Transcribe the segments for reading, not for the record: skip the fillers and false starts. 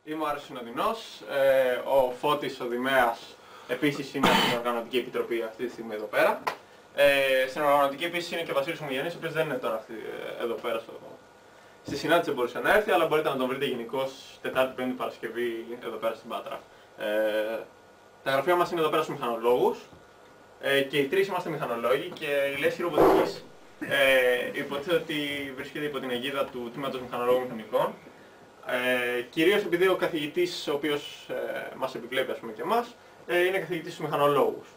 Είμαι ο Άρης Συνοδεινός, ο Φώτης ο Δημέας επίσης είναι στην Οργανωτική Επιτροπή αυτή τη στιγμή εδώ πέρα. Στην Οργανωτική επίσης είναι και ο Βασίλης Ομογενής, ο οποίος δεν είναι τώρα εδώ πέρα στη συνάντηση, δεν μπορούσε να έρθει, αλλά μπορείτε να τον βρείτε γενικώς Τετάρτη, Πέμπτη, Παρασκευή εδώ πέρα στην Πάτρα. Τα γραφεία μας είναι εδώ πέρα στους μηχανολόγους και οι τρεις είμαστε μηχανολόγοι και η λέσχη ρομποτικής υποτίθεται ότι βρίσκεται υπό την αιγίδα του Τμήματος Μηχανολόγων Μηχανικών. Κυρίως επειδή ο καθηγητής ο οποίος μας επιβλέπει, ας πούμε, και εμάς, είναι καθηγητής στους μηχανολόγους.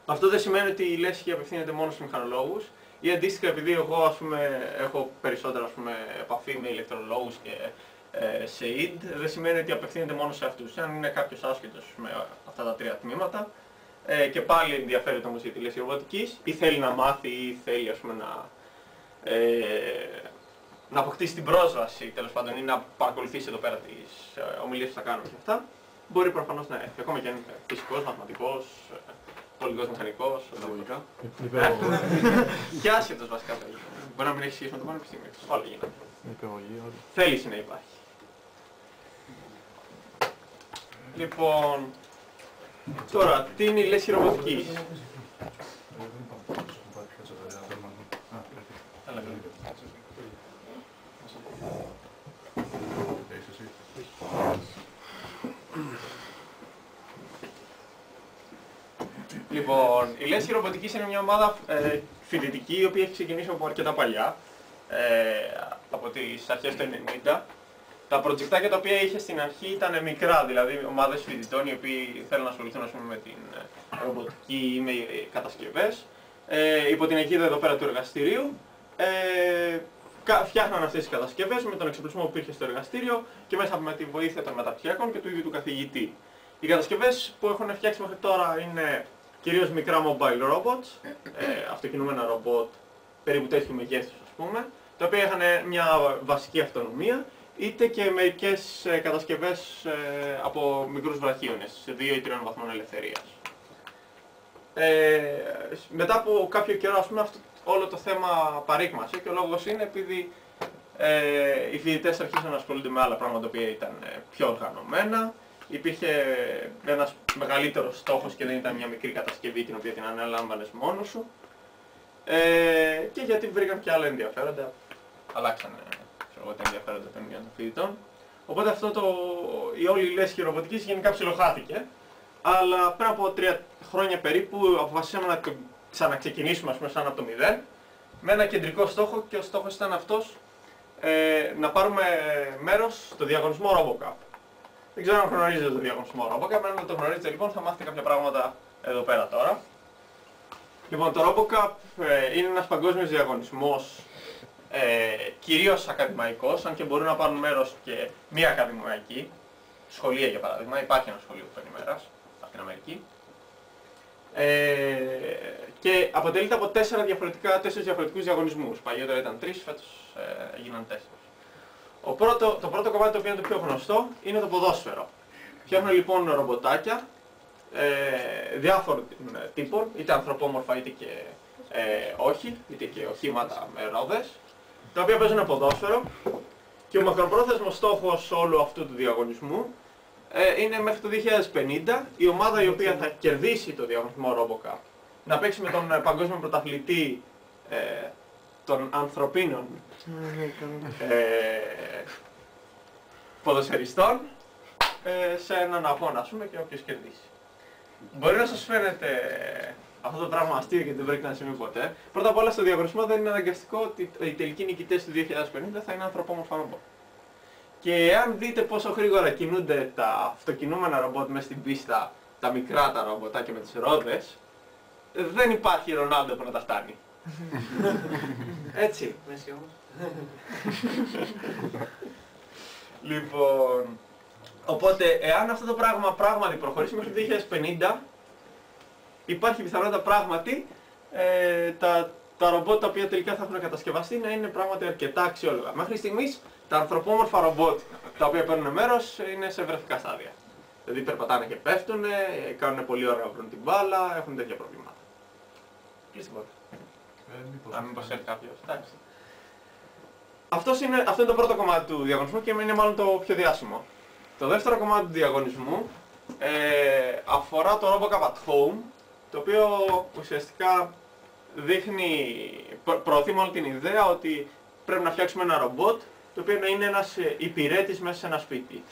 Αυτό δεν σημαίνει ότι η λέσχη απευθύνεται μόνο στους μηχανολόγους ή αντίστοιχα επειδή εγώ, ας πούμε, έχω περισσότερο, ας πούμε, επαφή με ηλεκτρολόγους και σε ΙΔ, δεν σημαίνει ότι απευθύνεται μόνο σε αυτούς. Αν είναι κάποιος άσχετος με αυτά τα τρία τμήματα και πάλι ενδιαφέρεται όμως για τη λέσχη ρομποτικής ή θέλει να μάθει ή θέλει, ας πούμε, να αποκτήσει την πρόσβαση, τέλος πάντων, ή να παρακολουθήσει εδώ πέρα τις ομιλίες που θα κάνουμε και αυτά, μπορεί προφανώς να έρθει. Ακόμα και αν είναι φυσικός, μαθηματικός, πολιτικός μηχανικός, λογικά. Και άσχετος βασικά. Μπορεί να μην έχει σχέση με το πανεπιστήμιο. Όλα γίνονται. Θέληση να υπάρχει. Λοιπόν, τώρα, τι είναι η λέσχη ρομποτικής? Λοιπόν, η λέσχη ρομποτικής είναι μια ομάδα φοιτητική η οποία έχει ξεκινήσει από αρκετά παλιά, από τις αρχές του 90. Τα προτζεκτάκια τα οποία είχε στην αρχή ήταν μικρά, δηλαδή ομάδες φοιτητών οι οποίοι θέλουν να ασχοληθούν, ας πούμε, με την ρομποτική ή με κατασκευές. Υπό την αιγίδα εδώ πέρα του εργαστηρίου φτιάχναν αυτές τις κατασκευές με τον εξοπλισμό που υπήρχε στο εργαστήριο και μέσα με τη βοήθεια των μεταπτυχιακών και του ίδιου του καθηγητή. Οι κατασκευές που έχουν φτιάξει μέχρι τώρα είναι κυρίως μικρά mobile robots, αυτοκινούμενα ρομπότ περίπου τέτοιου μεγέθους, ας πούμε, τα οποία είχαν μια βασική αυτονομία, είτε και μερικές κατασκευές από μικρούς βραχίονες, σε 2 ή 3 βαθμών ελευθερίας. Μετά από κάποιο καιρό, ας πούμε, όλο το θέμα παρήκμασε και ο λόγος είναι επειδή οι φοιτητές αρχίσαν να ασχολούνται με άλλα πράγματα τα οποία ήταν πιο οργανωμένα. Υπήρχε ένας μεγαλύτερος στόχος και δεν ήταν μια μικρή κατασκευή την οποία την ανέλαμβανες μόνος σου. Και γιατί βρήκαν και άλλα ενδιαφέροντα, αλλάξανε τα ενδιαφέροντα των ίδιων των φοιτητών. Οπότε η όλη λέσχη ρομποτικής γενικά ψιλοχάθηκε. Αλλά πριν από 3 χρόνια περίπου αποφασίσαμε να ξαναξεκινήσουμε, ας πούμε, σαν από το 0, με ένα κεντρικό στόχο και ο στόχος ήταν αυτός, να πάρουμε μέρος στο διαγωνισμό RoboCup. Δεν ξέρω αν γνωρίζετε το διαγωνισμό RoboCup, αν δεν το γνωρίζετε λοιπόν θα μάθετε κάποια πράγματα εδώ πέρα τώρα. Λοιπόν, το RoboCup είναι ένας παγκόσμιος διαγωνισμός, κυρίως ακαδημαϊκός, αν και μπορούν να πάρουν μέρος και μη ακαδημαϊκοί, σχολεία για παράδειγμα, υπάρχει ένα σχολείο που παίρνει μέρος στην Αμερική. Και αποτελείται από 4 διαφορετικούς διαγωνισμούς. Παλιότερα ήταν 3, φέτος έγιναν 4. Το πρώτο κομμάτι, το οποίο είναι το πιο γνωστό, είναι το ποδόσφαιρο. Φτιάχνουν λοιπόν ρομποτάκια διάφορων τύπων, είτε ανθρωπόμορφα είτε και όχι, είτε και οχήματα με ρόδες, τα οποία παίζουν ποδόσφαιρο. Και ο μακροπρόθεσμος στόχος όλου αυτού του διαγωνισμού είναι μέχρι το 2050 η ομάδα η οποία θα κερδίσει το διαγωνισμό RoboCup να παίξει με τον παγκόσμιο πρωταθλητή των ανθρωπίνων ποδοσφαιριστών σε έναν αγώνα, ας πούμε, και όποιος κερδίσει. Μπορεί να σας φαίνεται αυτό το πράγμα αστείο και δεν πρέπει να συμβεί ποτέ. Πρώτα απ' όλα στο διαγωνισμό δεν είναι αναγκαστικό ότι οι τελικοί νικητές του 2050 θα είναι ανθρωπόμορφα ρομπότ. Και αν δείτε πόσο γρήγορα κινούνται τα αυτοκινούμενα ρομπότ μέσα στην πίστα, τα μικρά τα ρομποτάκια με τις ρόδες, δεν υπάρχει Ρονάλντο που να τα φτάνει. Έτσι. Μέση όμως. Λοιπόν, οπότε εάν αυτό το πράγμα πράγματι προχωρήσει μέχρι το 2050, υπάρχει πιθανότητα πράγματι τα ρομπότ τα οποία τελικά θα έχουν κατασκευαστεί να είναι πράγματι αρκετά αξιόλογα. Μέχρι στιγμής τα ανθρωπόμορφα ρομπότ τα οποία παίρνουν μέρος είναι σε βρεφικά στάδια. Δηλαδή περπατάνε και πέφτουν, κάνουν πολύ ώρα να βρουν την μπάλα, έχουν τέτοια προβλήματα. Κλείστε την πόρτα. Αν μήπως έρθει κάποιος. Εντάξει. Αυτό είναι το πρώτο κομμάτι του διαγωνισμού και είναι μάλλον το πιο διάσημο. Το δεύτερο κομμάτι του διαγωνισμού αφορά το RoboCup at Home, το οποίο ουσιαστικά προωθεί μόνο την ιδέα ότι πρέπει να φτιάξουμε ένα ρομπότ το οποίο να είναι ένας υπηρέτης μέσα σε ένα σπίτι.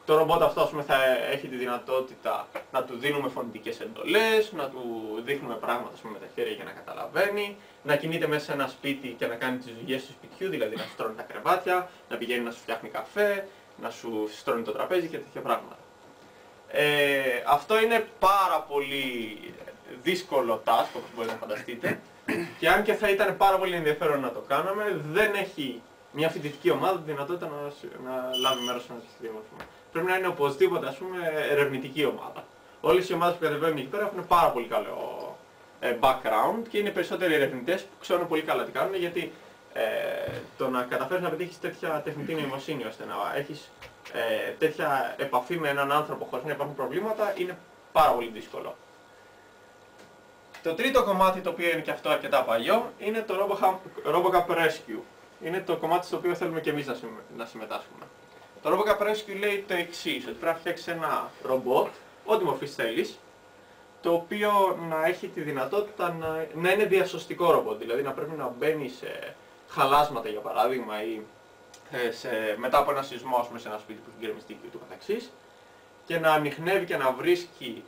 Το ρομπότ αυτό θα έχει τη δυνατότητα να του δίνουμε φωνητικές εντολές, να του δείχνουμε πράγματα με τα χέρια για να καταλαβαίνει, να κινείται μέσα σε ένα σπίτι και να κάνει τις δουλειές του σπιτιού, δηλαδή να σου στρώνει τα κρεβάτια, να πηγαίνει να σου φτιάχνει καφέ, να σου στρώνει το τραπέζι και τέτοια πράγματα. Αυτό είναι πάρα πολύ δύσκολο task, όπως μπορείτε να φανταστείτε, και αν και θα ήταν πάρα πολύ ενδιαφέρον να το κάναμε, δεν έχει μια φοιτητική ομάδα τη δυνατότητα να λάβει μέρος σε ένα τέτοιο διαγωνισμό. Πρέπει να είναι οπωσδήποτε, ας πούμε, ερευνητική ομάδα. Όλες οι ομάδες που κατεβαίνουν εκεί πέρα έχουν πάρα πολύ καλό background και είναι περισσότεροι ερευνητές που ξέρουν πολύ καλά τι κάνουν, γιατί το να καταφέρεις να πετύχεις τέτοια τεχνητή νοημοσύνη ώστε να έχεις τέτοια επαφή με έναν άνθρωπο χωρίς να υπάρχουν προβλήματα είναι πάρα πολύ δύσκολο. Το τρίτο κομμάτι, το οποίο είναι και αυτό αρκετά παλιό, είναι το RoboCup Rescue. Είναι το κομμάτι στο οποίο θέλουμε και εμείς να συμμετάσχουμε. Το RoboCup Rescue λέει το εξής, ότι πρέπει να φτιάξεις ένα ρομπότ, ό,τι μορφής θέλεις, το οποίο να έχει τη δυνατότητα να είναι διασωστικό ρομπότ, δηλαδή να πρέπει να μπαίνει σε χαλάσματα για παράδειγμα ή μετά από ένα σεισμό, ας πούμε, σε ένα σπίτι που έχει γκρεμιστεί και ούτω καθεξής, και να ανιχνεύει και να βρίσκει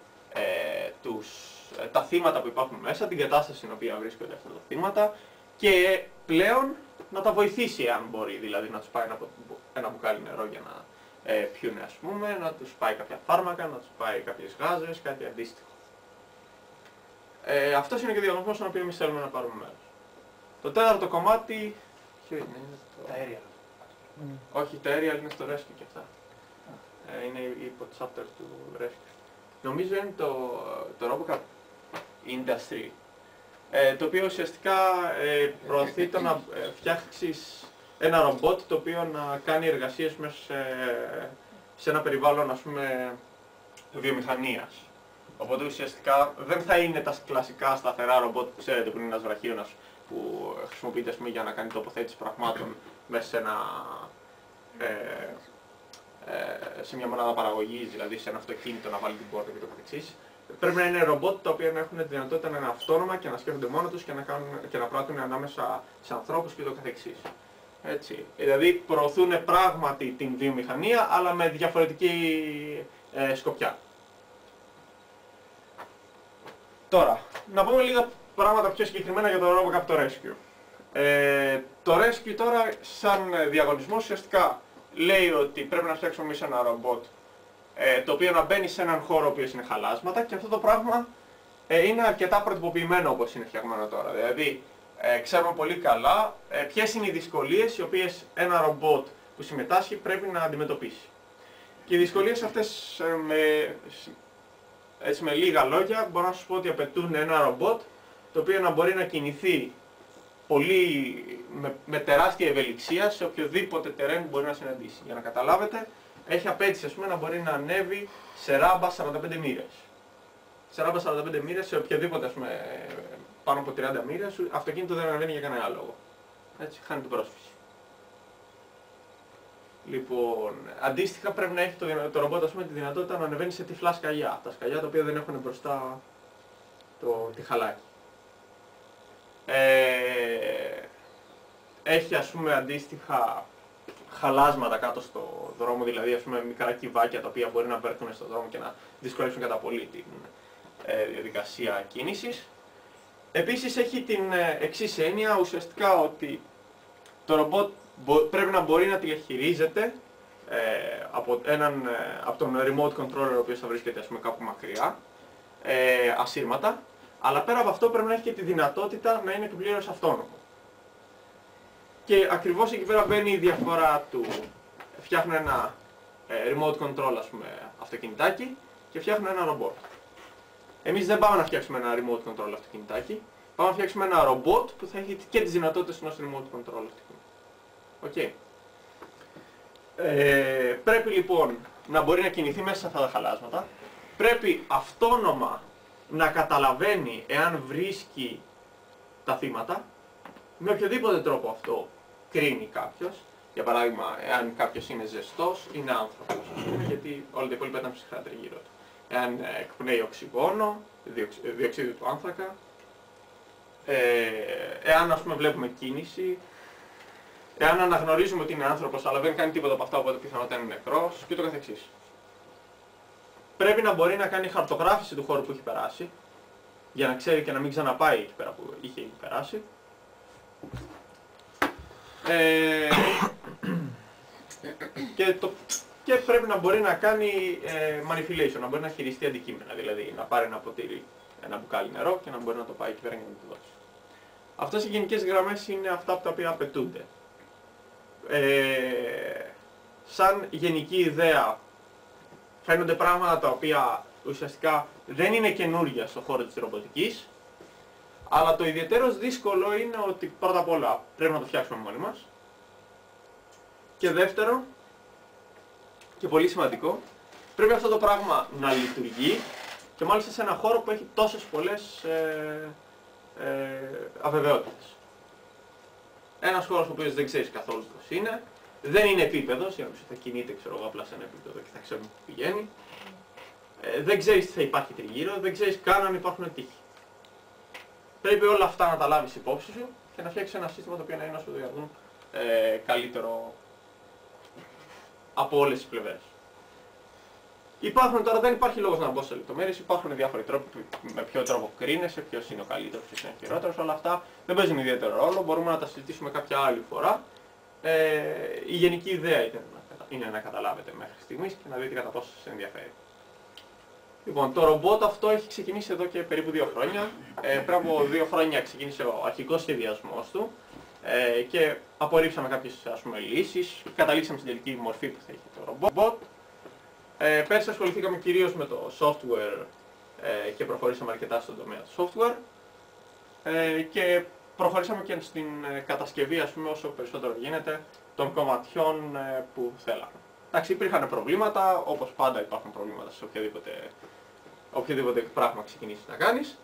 τα θύματα που υπάρχουν μέσα, την κατάσταση στην οποία βρίσκονται αυτά τα θύματα και πλέον να τα βοηθήσει αν μπορεί, δηλαδή να τους πάει ένα μπουκάλι νερό για να πιούνε, ας πούμε, να τους πάει κάποια φάρμακα, να τους πάει κάποιες γάζες, κάτι αντίστοιχο. Αυτός είναι και ο διαγωνισμός στον οποίο εμείς θέλουμε να πάρουμε μέρος. Το τέταρτο κομμάτι, ποιο είναι Τα aerial. Όχι, τα aerial είναι στο Rescue και αυτά. Είναι υπό το chapter του Rescue. Νομίζω είναι το RoboCup Industry, το οποίο ουσιαστικά προωθεί το να φτιάξεις ένα ρομπότ το οποίο να κάνει εργασίες μέσα σε ένα περιβάλλον, ας πούμε, βιομηχανίας. Οπότε ουσιαστικά δεν θα είναι τα κλασικά σταθερά ρομπότ που ξέρετε που είναι ένας βραχίωνας που χρησιμοποιείται, ας πούμε, για να κάνει τοποθέτηση πραγμάτων μέσα σε μια μονάδα παραγωγής, δηλαδή σε ένα αυτοκίνητο να βάλει την πόρτα και το καθεξής. Πρέπει να είναι ρομπότ τα οποία να έχουν τη δυνατότητα να είναι αυτόνομα και να σκέφτονται μόνο τους και να πράττουν ανάμεσα σε ανθρώπους και το καθεξής. Έτσι. Δηλαδή προωθούν πράγματι την βιομηχανία αλλά με διαφορετική σκοπιά. Τώρα, να πούμε λίγα πράγματα πιο συγκεκριμένα για το RoboCup το Rescue. Το Rescue τώρα σαν διαγωνισμός ουσιαστικά λέει ότι πρέπει να φτιάξουμε εμείς ένα ρομπότ το οποίο να μπαίνει σε έναν χώρο ο οποίος είναι χαλάσματα και αυτό το πράγμα είναι αρκετά προτυποποιημένο όπως είναι φτιαγμένο τώρα. Δηλαδή ξέρουμε πολύ καλά ποιες είναι οι δυσκολίες οι οποίες ένα ρομπότ που συμμετάσχει πρέπει να αντιμετωπίσει. Και οι δυσκολίες αυτές με λίγα λόγια μπορώ να σας πω ότι απαιτούν ένα ρομπότ το οποίο να μπορεί να κινηθεί με τεράστια ευελιξία σε οποιοδήποτε τερέν μπορεί να συναντήσει. Για να καταλάβετε, έχει απέτηση, ας πούμε, να μπορεί να ανέβει σε ράμπα 45 μοίρες. Σε ράμπα 45 μοίρες, σε οποιοδήποτε, ας πούμε, πάνω από 30 μοίρες, αυτοκίνητο δεν ανεβαίνει για κανένα λόγο. Έτσι, χάνει την πρόσφυση. Λοιπόν, αντίστοιχα πρέπει να έχει το ρομπότ, ας πούμε, τη δυνατότητα να ανεβαίνει σε τυφλά σκαλιά. Τα σκαλιά τα οποία δεν έχουν μπροστά το τυχαλάκι. Έχει, ας πούμε, αντίστοιχα χαλάσματα κάτω στο δρόμο, δηλαδή, ας πούμε, μικρά κυβάκια τα οποία μπορεί να βρεθούν στον δρόμο και να δυσκολεύσουν κατά πολύ την διαδικασία κίνησης. Επίσης έχει την εξής έννοια, ουσιαστικά ότι το ρομπότ πρέπει να μπορεί να διαχειρίζεται από τον remote controller ο οποίος θα βρίσκεται, ας πούμε, κάπου μακριά, ασύρματα, αλλά πέρα από αυτό πρέπει να έχει και τη δυνατότητα να είναι και πλήρως αυτόνομο. Και ακριβώς εκεί πέρα μπαίνει η διαφορά του. Φτιάχνουν ένα remote control, ας πούμε, αυτοκινητάκι και φτιάχνουν ένα ρομπότ. Εμείς δεν πάμε να φτιάξουμε ένα remote control αυτοκινητάκι, πάμε να φτιάξουμε ένα ρομπότ που θα έχει και τις δυνατότητες ενός remote control αυτοκινητού. Πρέπει λοιπόν να μπορεί να κινηθεί μέσα σε αυτά τα χαλάσματα, πρέπει αυτόνομα να καταλαβαίνει εάν βρίσκει τα θύματα, με οποιοδήποτε τρόπο αυτό κρίνει κάποιος, Για παράδειγμα, εάν κάποιος είναι ζεστός, είναι άνθρωπος, ας πούμε, γιατί όλα τα υπόλοιπα ήταν ψυχρά τριγύρω του. Εάν εκπνέει οξυγόνο, διοξείδιο του άνθρακα, εάν ας πούμε βλέπουμε κίνηση, εάν αναγνωρίζουμε ότι είναι άνθρωπος αλλά δεν κάνει τίποτα από αυτά, οπότε πιθανότατα είναι νεκρός και ούτω καθεξής. Πρέπει να μπορεί να κάνει χαρτογράφηση του χώρου που έχει περάσει, για να ξέρει και να μην ξαναπάει εκεί πέρα που είχε ήδη περάσει. Και πρέπει να μπορεί να κάνει manipulation, να μπορεί να χειριστεί αντικείμενα, δηλαδή να πάρει ένα ποτήρι, ένα μπουκάλι νερό και να μπορεί να το πάει εκεί πέρα για να το δώσει. Αυτές οι γενικές γραμμές είναι αυτά από τα οποία απαιτούνται. Σαν γενική ιδέα φαίνονται πράγματα τα οποία ουσιαστικά δεν είναι καινούργια στον χώρο της ρομποτικής, αλλά το ιδιαίτερος δύσκολο είναι ότι πρώτα απ' όλα πρέπει να το φτιάξουμε μόνοι μας και δεύτερο, και πολύ σημαντικό, πρέπει αυτό το πράγμα να λειτουργεί και μάλιστα σε ένα χώρο που έχει τόσες πολλές αβεβαιότητες. Ένας χώρος ο οποίος δεν ξέρεις καθόλου πώς είναι, δεν είναι επίπεδος, για να θα κινείται ξέρω εγώ απλά σε ένα επίπεδο και θα ξέρουμε που πηγαίνει, δεν ξέρεις τι θα υπάρχει τριγύρω, δεν ξέρεις καν αν υπάρχουν τείχη. Πρέπει όλα αυτά να τα λάβεις υπόψη σου και να φτιάξεις ένα σύστημα το οποίο να είναι όσο δυνατόν καλύτερο από όλες τις πλευρές. Υπάρχουν τώρα, δεν υπάρχει λόγος να μπω σε λεπτομέρειες, υπάρχουν διάφοροι τρόποι με ποιο τρόπο κρίνεσαι, ποιος είναι ο καλύτερος, ποιος είναι ο χειρότερος, όλα αυτά δεν παίζουν ιδιαίτερο ρόλο, μπορούμε να τα συζητήσουμε κάποια άλλη φορά. Η γενική ιδέα είναι να καταλάβετε μέχρι στιγμής και να δείτε κατά πόσο σας ενδιαφέρει. Λοιπόν, το ρομπότ αυτό έχει ξεκινήσει εδώ και περίπου 2 χρόνια. Πριν από 2 χρόνια ξεκίνησε ο αρχικός σχεδιασμός του και απορρίψαμε κάποιες λύσεις, καταλήξαμε στην τελική μορφή που θα έχει το ρομπότ. Πέρσι ασχοληθήκαμε κυρίως με το software και προχωρήσαμε αρκετά στον τομέα του software και προχωρήσαμε και στην κατασκευή, όσο περισσότερο γίνεται, των κομματιών που θέλαμε. Εντάξει, υπήρχαν προβλήματα, όπως πάντα υπάρχουν προβλήματα σε οποιοδήποτε πράγμα ξεκινήσεις να κάνεις.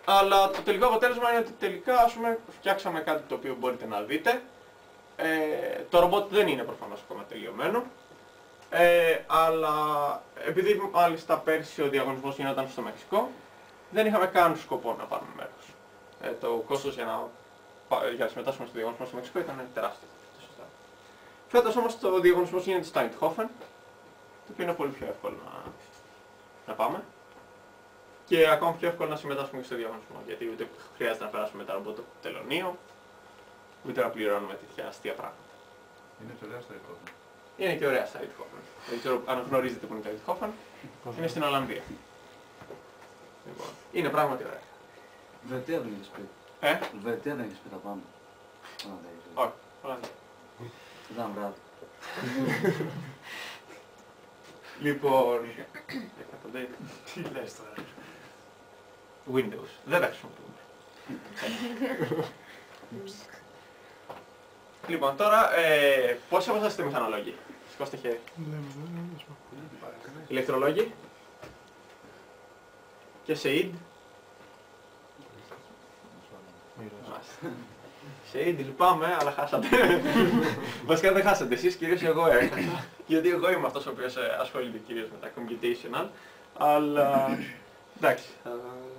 Αλλά το τελικό αποτέλεσμα είναι ότι τελικά φτιάξαμε κάτι το οποίο μπορείτε να δείτε. Το ρομπότ δεν είναι προφανώς ακόμα τελειωμένο. Αλλά επειδή μάλιστα πέρσι ο διαγωνισμός γινόταν στο Μεξικό, δεν είχαμε καν σκοπό να πάρουμε μέρος. Το κόστος για να συμμετάσχουμε στο διαγωνισμό στο Μεξικό ήταν τεράστιο. Φέτος όμως το διαγωνισμός γίνεται στο Eindhoven, το οποίο είναι πολύ πιο εύκολο να πάμε. Και ακόμα πιο εύκολο να συμμετάσχουμε και στο διαγωνισμό, γιατί ούτε χρειάζεται να περάσουμε μετά από το τελωνείο, ούτε να πληρώνουμε τέτοια αστεία πράγματα. Είναι και ωραία στο Eindhoven. Είναι και ωραία στο Eindhoven. Δεν ξέρω αν γνωρίζετε που είναι το Eindhoven. Είναι στην Ολλανδία. Λοιπόν, είναι πράγματι ωραία. Βελτία δεν έχεις πει. Βελτία δεν έχεις πει τα πάντα. Όχι, Ολλανδία. Ήταν βράδυ. Λοιπόν, Τι λες τώρα. Windows. Δεν τα χρησιμοποιούμε. Λοιπόν, τώρα πόσοι από εσάς είστε μηχανολόγοι? Σηκώστε χέρι. Ηλεκτρολόγοι. Και ΣΕΙΔ. ΣΕΙΔ, λυπάμαι, αλλά χάσατε. Βασικά δεν χάσατε εσείς, κυρίως εγώ έχασα. Γιατί εγώ είμαι αυτός ο οποίος ασχολείται κυρίως με τα computational. Αλλά εντάξει,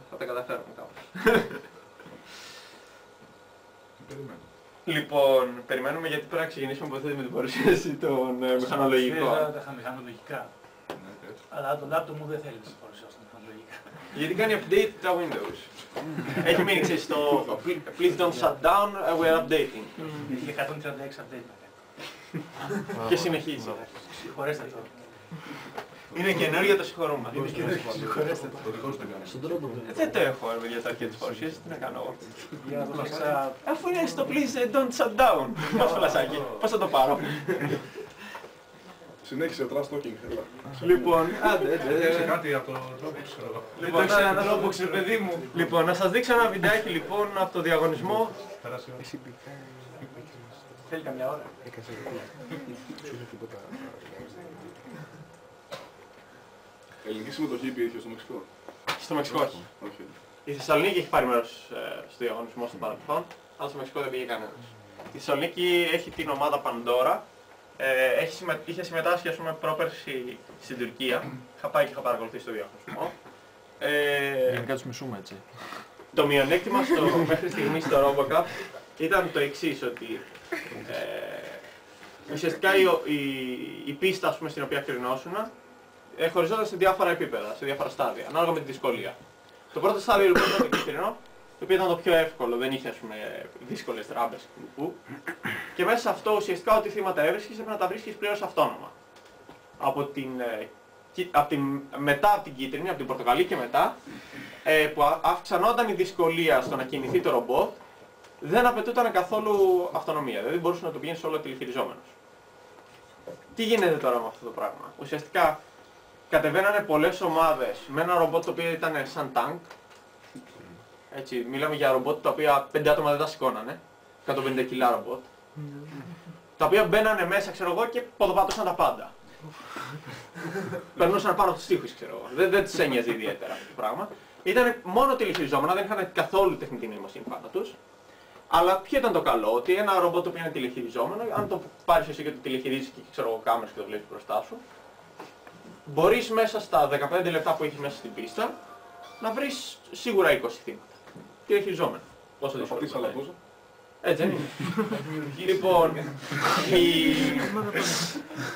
θα τα καταφέρουμε κάπως. Λοιπόν, περιμένουμε γιατί πρέπει να ξεκινήσουμε υποθέτω με την παρουσίαση των μηχανολογικών. Τα μηχανολογικά. Αλλά το laptop μου δεν θέλει να παρουσιάσει τα μηχανολογικά. Γιατί κάνει update τα Windows. Έχει μείνει ξέρεις το please don't shut down, we're updating. Είχε 136 update να κάνει. Και συνεχίζει. Συγχωρέστε το. Είναι καινούργιο, το συγχωρούμε. Συγχωρέστε το. Στον τρόπο του. Δεν το έχω για τα αρχαία της παρουσίασης, τι να κάνω εγώ. Για να το φτιάξα. Αφού είναι στο please don't shut down. Πώς φλασάκι, πώς θα το πάρω. Συνέχισε trust talking, έλα. Λοιπόν, Έδειξε κάτι από το Dropbox, ξέρω εγώ. Λοιπόν, ένα Dropbox, παιδί μου. Λοιπόν, να σας δείξω ένα βιντεάκι λοιπόν από το διαγωνισμό. Περάσει η ώρα. Θέλει καμιά ώρα. Ελληνική συμμετοχή υπήρχε στο Μεξικό. Στο Μεξικό όχι. Όχι. Η Θεσσαλονίκη έχει πάρει μέρος στο διαγωνισμό στο παρελθόν, αλλά στο Μεξικό δεν πήγε κανένας. Η Θεσσαλονίκη έχει την ομάδα Pandora. Είχε συμμετάσχει, ας πούμε, πρόπερση στην Τουρκία. Είχα πάει και είχα παρακολουθήσει το διαγωνισμό. Γενικά τους μισούμε, έτσι. Το μειονέκτημα μέχρι στιγμή στο RoboCup ήταν το εξής, ότι ουσιαστικά η πίστα, ας πούμε, στην οποία κρινόσουν χωριζόταν σε διάφορα επίπεδα, σε διάφορα στάδια, ανάλογα με τη δυσκολία. Το πρώτο στάδιο λοιπόν ήταν το κίτρινο, το οποίο ήταν το πιο εύκολο, δεν είχε, ας πούμε, δύσκολες ράμπες και μέσα σε αυτό ουσιαστικά ό,τι θύματα έβρισκες έπρεπε να τα βρίσκεις πλήρως αυτόνομα. Μετά από την κίτρινη, από την πορτοκαλί και μετά, που αυξανόταν η δυσκολία στο να κινηθεί το ρομπότ, δεν απαιτούταν καθόλου αυτονομία, δηλαδή μπορούσε να το πηγαίνεις όλο τηλεχειριζόμενος. Τι γίνεται τώρα με αυτό το πράγμα? Ουσιαστικά κατεβαίνανε πολλές ομάδες με ένα ρομπότ το οποίο ήταν σαν τάγκ. Έτσι, μιλάμε για ρομπότ τα οποία 5 άτομα δεν τα σηκώνανε, 150 κιλά ρομπότ. Τα οποία μπαίνανε μέσα, ξέρω εγώ, και ποδοπατούσαν τα πάντα. Περνούσαν πάνω από τους τοίχους, ξέρω εγώ. Δεν τους ένοιαζε ιδιαίτερα αυτό το πράγμα. Ήταν μόνο τηλεχειριζόμενα, δεν είχαν καθόλου τεχνητή νοημοσύνη πάνω τους. Αλλά ποιο ήταν το καλό? Ότι ένα ρομπότ το οποίο είναι τηλεχειριζόμενο, αν το πάρεις εσύ και το τηλεχειρίζεις και, ξέρω εγώ, κάμερες και το βλέπεις μπροστά σου, μπορείς μέσα στα 15 λεπτά που έχεις μέσα στην πίστα να βρεις σίγουρα 20 θύματα. Τηλεχειριζόμενα. Πόσο δύσκολο είναι? Έτσι δεν είναι? Λοιπόν,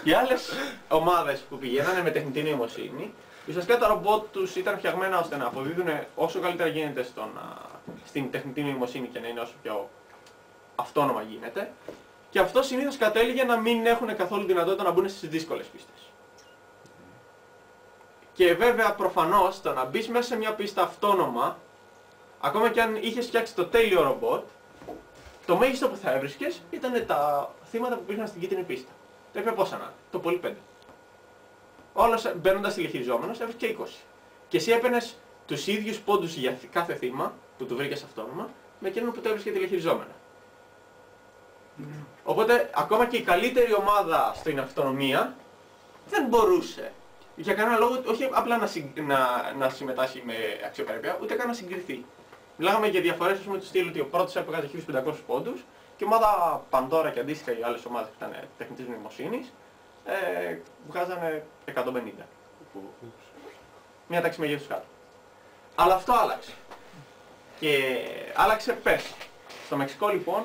οι άλλες ομάδες που πηγαίνανε με τεχνητή νοημοσύνη, ουσιαστικά τα ρομπότ τους ήταν φτιαγμένα ώστε να αποδίδουν όσο καλύτερα γίνεται στην τεχνητή νοημοσύνη και να είναι όσο πιο αυτόνομα γίνεται. Και αυτό συνήθως κατέληγε να μην έχουν καθόλου δυνατότητα να μπουν στις δύσκολες πίστες. Και βέβαια προφανώς το να μπεις μέσα σε μια πίστα αυτόνομα, ακόμα και αν είχες φτιάξει το τέλειο ρομπότ, το μέγιστο που θα έβρισκες ήταν τα θύματα που πήγαν στην κίτρινη πίστα. Έπρεπε πόσα να είναι? Το πολύ 5. Όλος μπαίνοντας τηλεχειριζόμενος έβρισκε 20. Και εσύ έπαιρνες τους ίδιους πόντους για κάθε θύμα που του βρήκες αυτόνομα με εκείνον που το έβρισκε τηλεχειριζόμενα. Οπότε ακόμα και η καλύτερη ομάδα στην αυτονομία δεν μπορούσε για κανένα λόγο, όχι απλά να συμμετάσχει με αξιοπρέπεια, ούτε καν να συγκριθεί. Μιλάγαμε για διαφορές, ας πούμε, του στυλ ότι ο πρώτος έπαιρνε 1500 πόντους και η ομάδα Pandora και αντίστοιχα οι άλλες ομάδες που ήταν τεχνητής νοημοσύνης βγάζανε 150. Μια τάξη μεγέθους κάτω. Αλλά αυτό άλλαξε. Και άλλαξε πέρσι. Στο Μεξικό λοιπόν,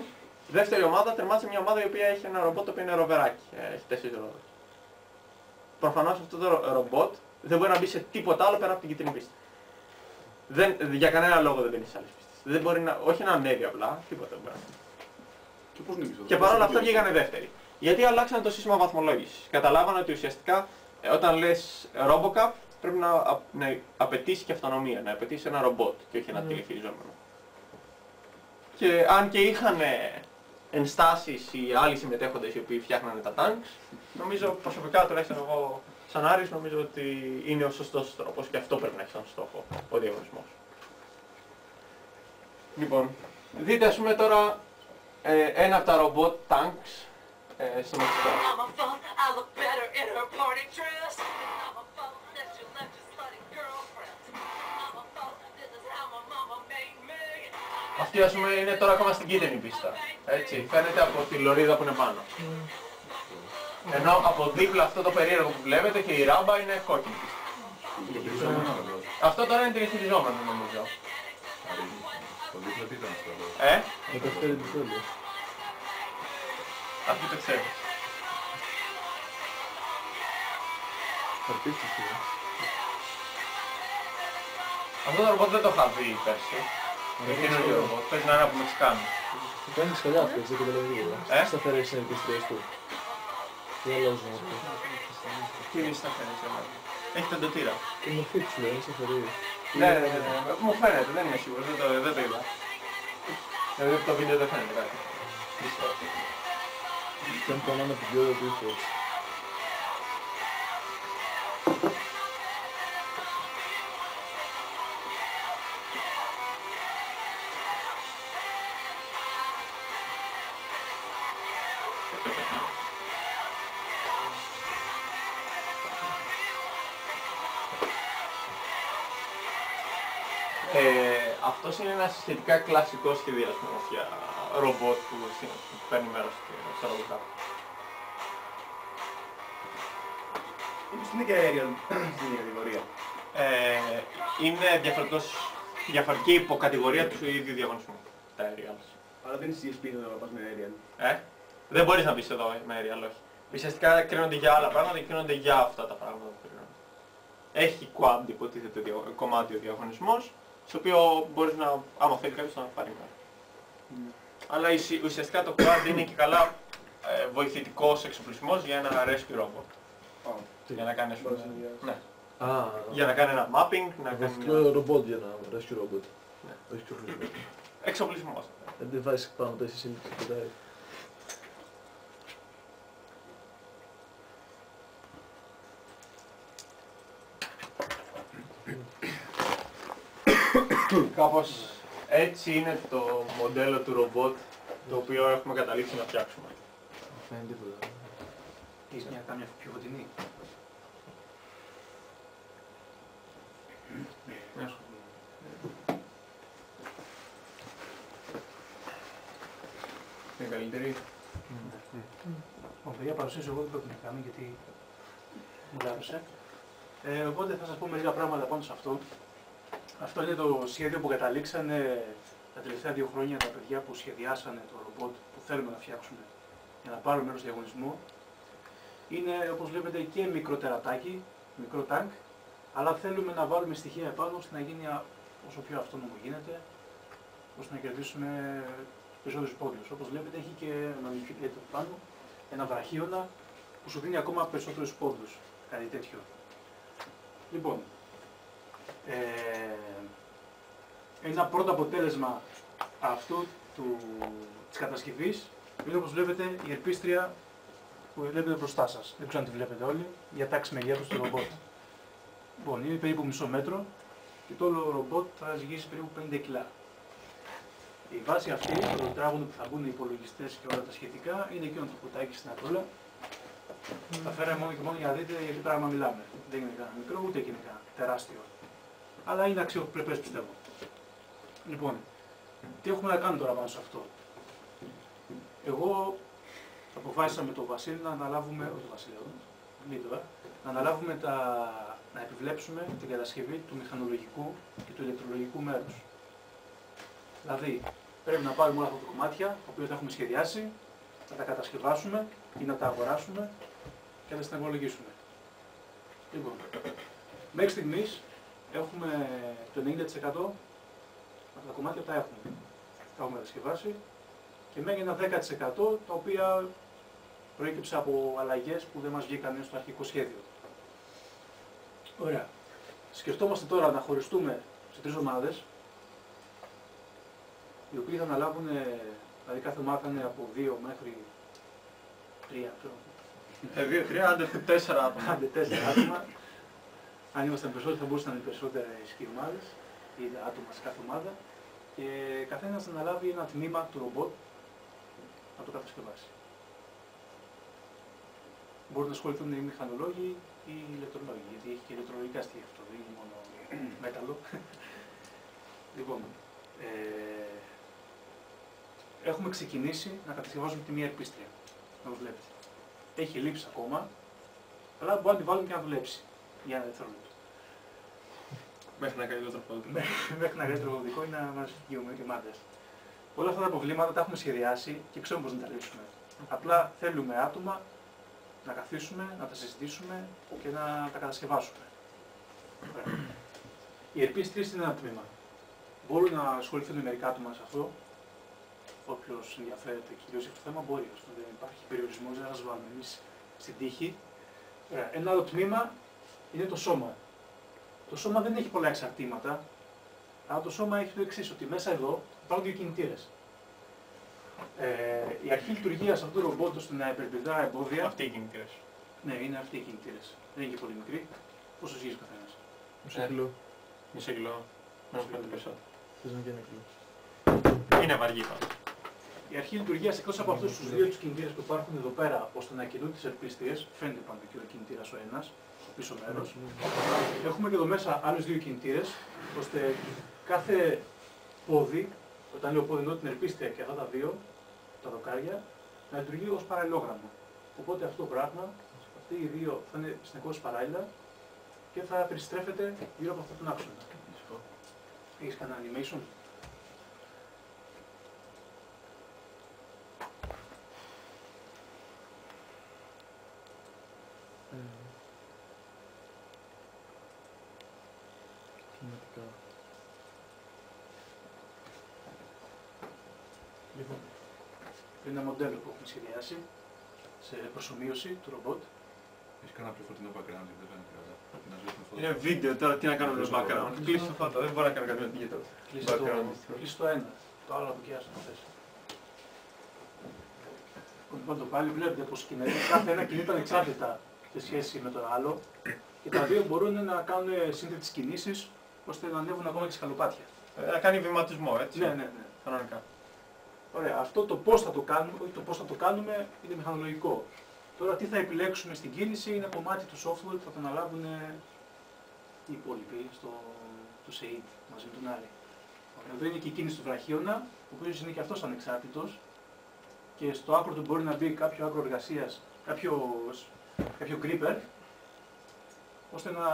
δεύτερη ομάδα τερμάτισε μια ομάδα η οποία έχει ένα ρομπότ το οποίο είναι ροβεράκι. Έχει 4 ρόδες. Προφανώς αυτό το ρομπότ δεν μπορεί να μπει σε τίποτα άλλο πέρα από την κίτρινη πίστα. Για κανένα λόγο δεν μπαίνει σε άλλες πίστες. Δεν μπορεί να, όχι να ανέβει απλά, τίποτα δεν μπορεί να ανέβει. Και παρόλα αυτά βγήκανε δεύτεροι. Γιατί αλλάξανε το σύστημα βαθμολόγησης. Καταλάβανε ότι ουσιαστικά όταν λες RoboCup πρέπει να απαιτήσει και αυτονομία, να απαιτήσει ένα ρομπότ και όχι ένα τηλεχειριζόμενο. Και αν και είχαν ενστάσεις οι άλλοι συμμετέχοντες οι οποίοι φτιάχνανε τα tanks, νομίζω προσωπικά, τουλάχιστον εγώ σαν Άρης, νομίζω ότι είναι ο σωστός τρόπος και αυτό πρέπει να έχει σαν στόχο ο διαγωνισμός. Λοιπόν, δείτε, ας πούμε, τώρα ένα από τα ρομπότ tanks στο Μεξικό. Αυτή, ας πούμε, είναι τώρα ακόμα στην κίτρινη πίστα. Έτσι, φαίνεται από τη λωρίδα που είναι πάνω. Ενώ από δίπλα αυτό το περίεργο που βλέπετε και η ράμπα είναι κόκκινη πίστα. Αυτό τώρα είναι τηλεχειριζόμενο, νομίζω. Το δίπλα τι ήταν αυτό? Με το φέρει του τέλου. Αυτή το ξέρει. Αυτό το ρομπότ δεν το είχα δει πέρσι. Είναι καινούργιο ρομπότ, πρέπει να είναι από Μεξικάνους. Κάνει σχολιά αυτό, έτσι και το λέει λίγο. Σταθερές είναι επιστρέψεις του. Τι αλλάζουν αυτό. Τι είναι σταθερές, έχει τεντοτήρα. Η μορφή τους λέει, είναι σταθερή. Ναι, μου φαίνεται, δεν είμαι σίγουρος, δεν το είδα. Δηλαδή το βίντεο δεν φαίνεται κάτι. Και αν πονάμε από την ποιότητα του ήρθε έτσι. Αυτός είναι ένας σχετικά κλασικός σχεδιασμός για ρομπότ που παίρνει μέρος στο ρομποτ. Είναι και aerial στην κατηγορία. Είναι διαφορετική υποκατηγορία του ίδιου διαγωνισμού, τα aerials. Αλλά δεν είναι CSP να πας με aerial. Δεν μπορείς να μπεις εδώ με aerial, όχι. Ουσιαστικά κρίνονται για άλλα πράγματα και κρίνονται για αυτά τα πράγματα που κρίνονται. Έχει quad υποτίθεται κομμάτι ο διαγωνισμός, στο οποίο μπορείς να, άμα θέλει κάποιος, να πάρει μέρο. Αλλά ουσιαστικά το quad είναι και καλά βοηθητικός εξοπλισμός για ένα rescue robot. Για να κάνει, ναι. Για να κάνει ένα mapping, να κάνει ένα ρομπότ για ένα rescue robot. Ναι. Εξοπλισμός. Δεν βάζεις πάνω τα εσύ σύλληψη και πετάει. Κάπως έτσι είναι το μοντέλο του ρομπότ το οποίο έχουμε καταλήξει να φτιάξουμε. Φαίνεται τίποτα. Έχεις κάμια πιο φωτεινή. Είναι καλύτερη. Παιδιά, παρουσίασω εγώ δεν το έχουμε κάνει γιατί μου λάβησε. Οπότε θα σας πω μερικά πράγματα πάνω σε αυτό. Αυτό είναι το σχέδιο που καταλήξανε τα τελευταία 2 χρόνια τα παιδιά που σχεδιάσανε το ρομπότ που θέλουμε να φτιάξουμε για να πάρουμε μέρος στο διαγωνισμό. Είναι, όπως βλέπετε, και μικρό τερατάκι, μικρό τάγκ, αλλά θέλουμε να βάλουμε στοιχεία επάνω ώστε να γίνει όσο πιο αυτόνομο γίνεται, ώστε να κερδίσουμε περισσότερους πόντους. Όπως βλέπετε, έχει και ένα manipulator πάνω, ένα βραχίωνα που σου δίνει ακόμα περισσότερους πόντους, κάτι τέτοιο. Λοιπόν, ένα πρώτο αποτέλεσμα αυτού της κατασκευής είναι, όπως βλέπετε, η ελπίστρια που βλέπετε μπροστά σας. Δεν ξέρω αν τη βλέπετε όλοι, για τάξη μεγέθους του ρομπότ. Λοιπόν, είναι περίπου μισό μέτρο και το όλο ρομπότ θα ζυγίσει περίπου 50 κιλά. Η βάση αυτή, το τετράγωνο που θα μπουν οι υπολογιστές και όλα τα σχετικά, είναι εκείνο το κουτάκι στην Ατούλα. Τα φέραμε μόνο και μόνο για να δείτε για τι πράγμα μιλάμε. Δεν είναι κανένα μικρό, ούτε και είναι κανένα τεράστιο. Αλλά είναι αξιοπρεπές, πιστεύω. Λοιπόν, τι έχουμε να κάνουμε τώρα πάνω σε αυτό. Εγώ αποφάσισα με τον Βασίλη να αναλάβουμε, όχι τον Βασίλη, να αναλάβουμε να επιβλέψουμε την κατασκευή του μηχανολογικού και του ηλεκτρολογικού μέρους. Δηλαδή, πρέπει να πάρουμε όλα αυτά τα κομμάτια, τα οποία τα έχουμε σχεδιάσει, να τα κατασκευάσουμε ή να τα αγοράσουμε και να τα συνεργολογήσουμε. Λοιπόν, μέχρι στιγμής έχουμε το 90% από τα κομμάτια τα έχουμε. Τα έχουμε κατασκευάσει και μένει ένα 10% τα οποία προέκυψε από αλλαγές που δεν μας βγήκαν στο αρχικό σχέδιο. Ωραία. Σκεφτόμαστε τώρα να χωριστούμε σε 3 ομάδες, οι οποίοι θα αναλάβουν, δηλαδή κάθε ομάδα θα είναι από 2 μέχρι 3, 2-3, άντε 4 άτομα. Άντε 4 άτομα. Αν ήμασταν περισσότεροι θα μπορούσαν να είναι περισσότερες και ομάδες ή άτομα σε κάθε ομάδα. Και καθένας να αναλάβει ένα τμήμα του ρομπότ να το κατασκευάσει. Μπορούν να ασχοληθούν οι μηχανολόγοι ή οι ηλεκτρολόγοι, γιατί έχει και ηλεκτρολογικά στοιχεία αυτό, δεν είναι μόνο μέταλλο. Λοιπόν, έχουμε ξεκινήσει να κατασκευάζουμε τη μία ελπίστρια, όπως βλέπετε. Έχει λείψει ακόμα, αλλά μπορούμε να τη βάλουμε και να δουλέψει για ένα δευτερόλεπτο. Μέχρι να κάνει το τροφοδοτικό. Μέχρι να κάνει το τροφοδοτικό ή να μας βγούμε οι μάντες. Όλα αυτά τα προβλήματα τα έχουμε σχεδιάσει και ξέρουμε πώς να τα λύσουμε. Απλά θέλουμε άτομα να καθίσουμε, να τα συζητήσουμε και να τα κατασκευάσουμε. Οι ελπίστριες είναι ένα τμήμα. Μπορούν να ασχοληθούν μερικά άτομα σε αυτό. Όποιος ενδιαφέρεται κυρίως για αυτό το θέμα μπορεί. Δεν υπάρχει περιορισμός, δεν θα σας βάλουμε εμείς στην τύχη. Ένα άλλο τμήμα είναι το σώμα. Το σώμα δεν έχει πολλά εξαρτήματα, αλλά το σώμα έχει το εξής, ότι μέσα εδώ υπάρχουν 2 κινητήρες. Η αρχή λειτουργίας αυτού του ρομπότ ώστε να υπερπηδά εμπόδια. Αυτοί οι κινητήρες. Ναι, είναι αυτοί οι κινητήρες. Δεν είναι και πολύ μικροί. Πόσο ζυγίζει ο καθένας? Μισό κιλό. Μισό κιλό. Νομίζω κάτι περισσότερο. Θες να γίνει κιλό. Είναι βαργή πάντως. Η αρχή λειτουργίας, εκτός από αυτούς τους 2 κινητήρες που υπάρχουν εδώ πέρα, ώστε να κινούν τις ελπίστριες, φαίνεται πάντα και ο κινητήρας ο ένας, στο πίσω μέρος. Έχουμε και εδώ μέσα άλλους 2 κινητήρες, ώστε κάθε πόδι, όταν λέω πόδι εννοώ την ελπίστρια και αυτά τα 2, τα δοκάρια, να λειτουργεί ως παραλληλόγραμμα. Οπότε αυτό το πράγμα, αυτοί οι δύο θα είναι συνεχώς παράλληλα και θα περιστρέφεται γύρω από αυτόν τον άξονα. Έχεις κανένα animation? Λοιπόν, είναι ένα μοντέλο που έχουμε σχεδιάσει σε προσομοίωση του ρομπότ. Έχει κανένα πιο φωτεινό background, δεν φαίνεται καλά. Να ζήσουμε φωτό. Είναι βίντεο τώρα, τι να κάνω με το background. Κλείσει το φώτο, δεν μπορώ να κάνω κάτι με το background. Κλείσει το ένα, το άλλο από εκεί άσο να θες. Λοιπόν, το πάλι βλέπετε πως κινείται. Κάθε ένα κινείται ανεξάρτητα σε σχέση με το άλλο και τα δύο μπορούν να κάνουν σύνθετες κινήσεις ώστε να ανέβουν ακόμα και σκαλοπάτια. Να κάνει βηματισμό, έτσι. Ναι. Κανονικά. Ωραία, αυτό το πώς θα το κάνουμε, όχι το πώς θα το κάνουμε, είναι μηχανολογικό. Τώρα τι θα επιλέξουμε στην κίνηση είναι κομμάτι του software που θα το αναλάβουν οι υπόλοιποι στο SEID μαζί με τον Άρη. Εδώ είναι και η κίνηση του βραχίωνα, ο οποίος είναι και αυτός ανεξάρτητος και στο άκρο του μπορεί να μπει κάποιο άκρο εργασίας, κάποιο gripper, ώστε να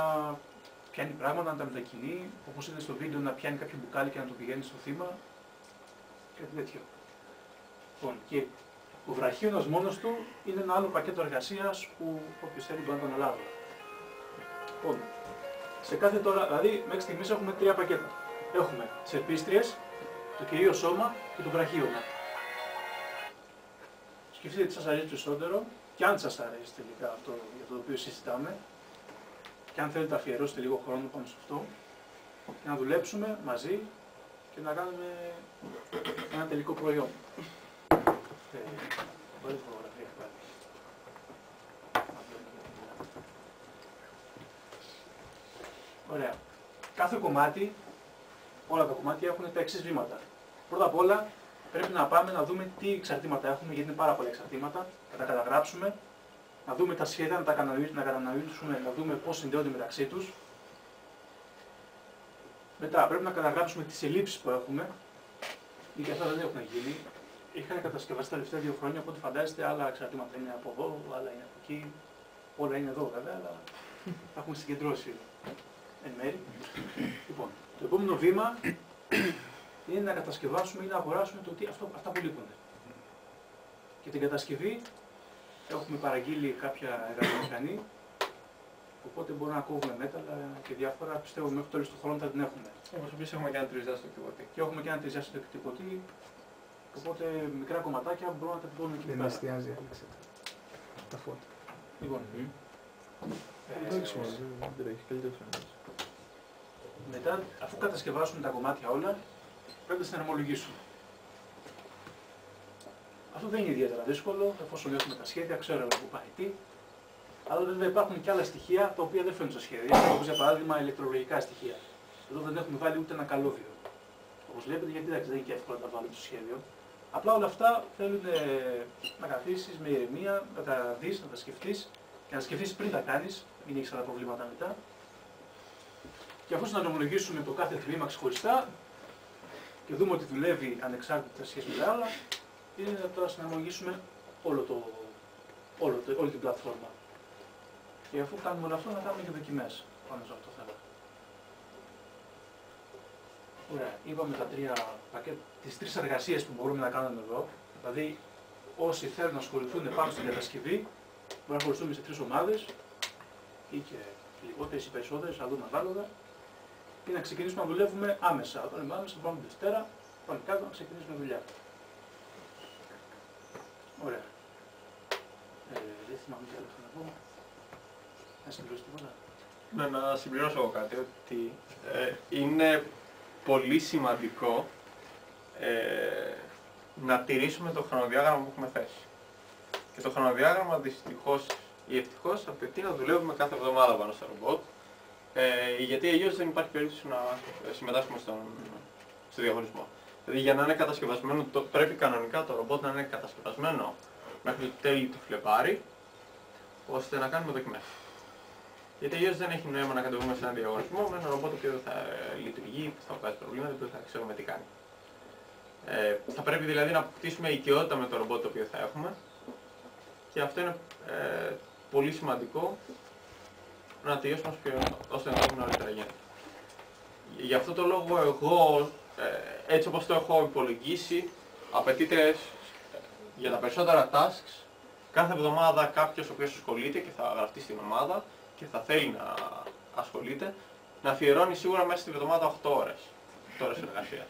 πιάνει πράγματα, να τα μετακινεί, όπως είδε στο βίντεο να πιάνει κάποιο μπουκάλι και να το πηγαίνει στο θύμα, κάτι τέτοιο. Λοιπόν, και ο βραχίωνας μόνος του είναι ένα άλλο πακέτο εργασίας που όποιος θέλει μπορεί να το αναλάβει. Λοιπόν, σε κάθε τώρα, δηλαδή μέχρι στιγμής έχουμε τρία πακέτα. Έχουμε τις ερπίστριες, το κυρίω σώμα και το βραχίωνα. Σκεφτείτε τι σας αρέσει περισσότερο και αν σας αρέσει τελικά αυτό για το οποίο συζητάμε και αν θέλετε αφιερώσετε λίγο χρόνο πάνω σε αυτό και να δουλέψουμε μαζί και να κάνουμε ένα τελικό προϊόν. Ωραία. Κάθε κομμάτι, όλα τα κομμάτια έχουν τα εξής βήματα. Πρώτα απ' όλα πρέπει να πάμε να δούμε τι εξαρτήματα έχουμε, γιατί είναι πάρα πολλά εξαρτήματα, να τα καταγράψουμε, να δούμε τα σχέδια, να τα κατανοήσουμε, να δούμε πώς συνδέονται μεταξύ τους. Μετά πρέπει να καταγράψουμε τις ελλείψεις που έχουμε, γιατί αυτά δεν έχουν γίνει. Είχαν κατασκευαστεί τα τελευταία 2 χρόνια, οπότε φαντάζεστε άλλα εξαρτήματα είναι από εδώ, άλλα είναι από εκεί. Όλα είναι εδώ βέβαια, αλλά τα έχουμε συγκεντρώσει εν μέρη. Λοιπόν, το επόμενο βήμα είναι να κατασκευάσουμε ή να αγοράσουμε αυτά που λείπουν. Και την κατασκευή έχουμε παραγγείλει κάποια εργαλειομηχανή, οπότε μπορούμε να κόβουμε μέταλλα και διάφορα. Πιστεύω μέχρι το τέλος του χρόνου θα την έχουμε. Όπως επίσης έχουμε και ένα τριζάστιο κυβωτή. Και έχουμε και ένα τριζάστιο κυβωτή, οπότε μικρά κομματάκια μπορούμε να τα πληρώνουμε εκεί πέρα. Δεν εστιάζει, Άλεξε. Τα φώτα. Λοιπόν, Δεν έχει σημασία, δεν έχει καλύτερο φαίνεται. μετά, αφού κατασκευάσουμε τα κομμάτια όλα, πρέπει να συναρμολογήσουμε. Αυτό δεν είναι ιδιαίτερα δύσκολο, εφόσον έχουμε τα σχέδια, ξέρουμε που πάει τι. Αλλά βέβαια υπάρχουν και άλλα στοιχεία τα οποία δεν φαίνονται στα σχέδια, όπως για παράδειγμα ηλεκτρολογικά στοιχεία. Εδώ δεν έχουμε βάλει ούτε ένα καλώδιο. Όπως βλέπετε, γιατί δεν είναι και εύκολο να τα βάλουμε στο σχέδιο. Απλά όλα αυτά θέλουν να καθίσεις με ηρεμία, να τα δεις, να τα σκεφτείς και να σκεφτείς πριν τα κάνεις, μην έχεις άλλα προβλήματα μετά. Και αφού συναρμολογήσουμε το κάθε τμήμα ξεχωριστά και δούμε ότι δουλεύει ανεξάρτητα σχέση με τα άλλα, είναι να τώρα συναρμολογήσουμε όλη την πλατφόρμα. Και αφού κάνουμε όλο αυτό, να κάνουμε και δοκιμές πάνω σε αυτό το θέμα. Ωραία, είπαμε τις 3 εργασίες που μπορούμε να κάνουμε εδώ. Δηλαδή, όσοι θέλουν να ασχοληθούν πάνω στην κατασκευή, μπορούμε να ασχοληθούμε σε 3 ομάδες ή και λιγότερες ή περισσότερες, θα δούμε ανάλογα, ή να ξεκινήσουμε να δουλεύουμε άμεσα. Όταν είμαι άμεσα, πάμε τη Δευτέρα, πάμε κάτω να ξεκινήσουμε δουλειά. Ωραία. Δεν θυμάμαι τι άλλο θέλω να πω. Να συμπληρώσει τίποτα. Ναι, να συμπληρώσω εγώ κάτι, ότι είναι πολύ σημαντικό να τηρήσουμε το χρονοδιάγραμμα που έχουμε θέσει. Και το χρονοδιάγραμμα δυστυχώς ή ευτυχώς απαιτεί να δουλεύουμε κάθε εβδομάδα πάνω στο ρομπότ, γιατί αλλιώς δεν υπάρχει περίπτωση να συμμετάσχουμε στο διαγωνισμό. Δηλαδή για να είναι κατασκευασμένο, πρέπει κανονικά το ρομπότ να είναι κατασκευασμένο μέχρι το τέλη του Φλεβάρι, ώστε να κάνουμε δοκιμές. Γιατί αλλιώς δεν έχει νόημα να κατεβούμε σε έναν διαγωνισμό με ένα ρομπότ που θα λειτουργεί, που θα βγάζει προβλήματα, που θα ξέρουμε τι κάνει. Θα πρέπει δηλαδή να αποκτήσουμε οικειότητα με το ρομπότ το οποίο θα έχουμε και αυτό είναι πολύ σημαντικό να τελειώσουμε όσο το νωρίτερα γίνεται. Γι' αυτό το λόγο εγώ, έτσι όπως το έχω υπολογίσει, απαιτείται για τα περισσότερα tasks κάθε εβδομάδα κάποιος ο οποίος ασχολείται και θα γραφτεί στην ομάδα και θα θέλει να ασχολείται, να αφιερώνει σίγουρα μέσα στη εβδομάδα 8 ώρες εργασίας.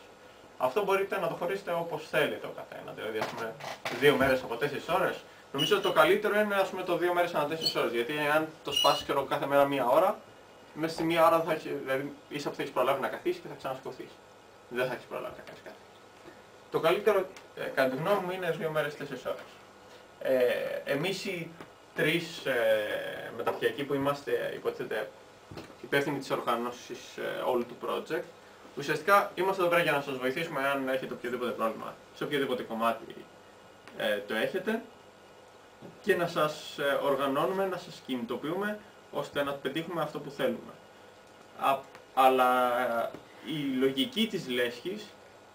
Αυτό μπορείτε να το χωρίσετε όπως θέλετε ο καθένα, δηλαδή ας πούμε 2 μέρες από 4 ώρες. Νομίζω ότι το καλύτερο είναι ας πούμε το 2 μέρες ανά 4 ώρες, γιατί αν το σπάσεις και κάθε μέρα 1 ώρα, μέσα στη 1 ώρα θα έχεις, δηλαδή ίσα που θα έχεις προλάβει να καθίσεις και θα ξανασκοθείς. Δεν θα έχεις προλάβει να κάνεις κάτι. Το καλύτερο, κατά τη γνώμη μου, είναι 2 μέρες 4 ώρες. Εμείς οι 3 μεταπτυχιακοί που είμαστε, υποτίθεται, υπεύθυνοι της οργάνωσης όλου του project, ουσιαστικά είμαστε εδώ πέρα για να σας βοηθήσουμε αν έχετε οποιοδήποτε πρόβλημα, σε οποιοδήποτε κομμάτι το έχετε και να σας οργανώνουμε, να σας κινητοποιούμε ώστε να πετύχουμε αυτό που θέλουμε. Αλλά η λογική της λέσχης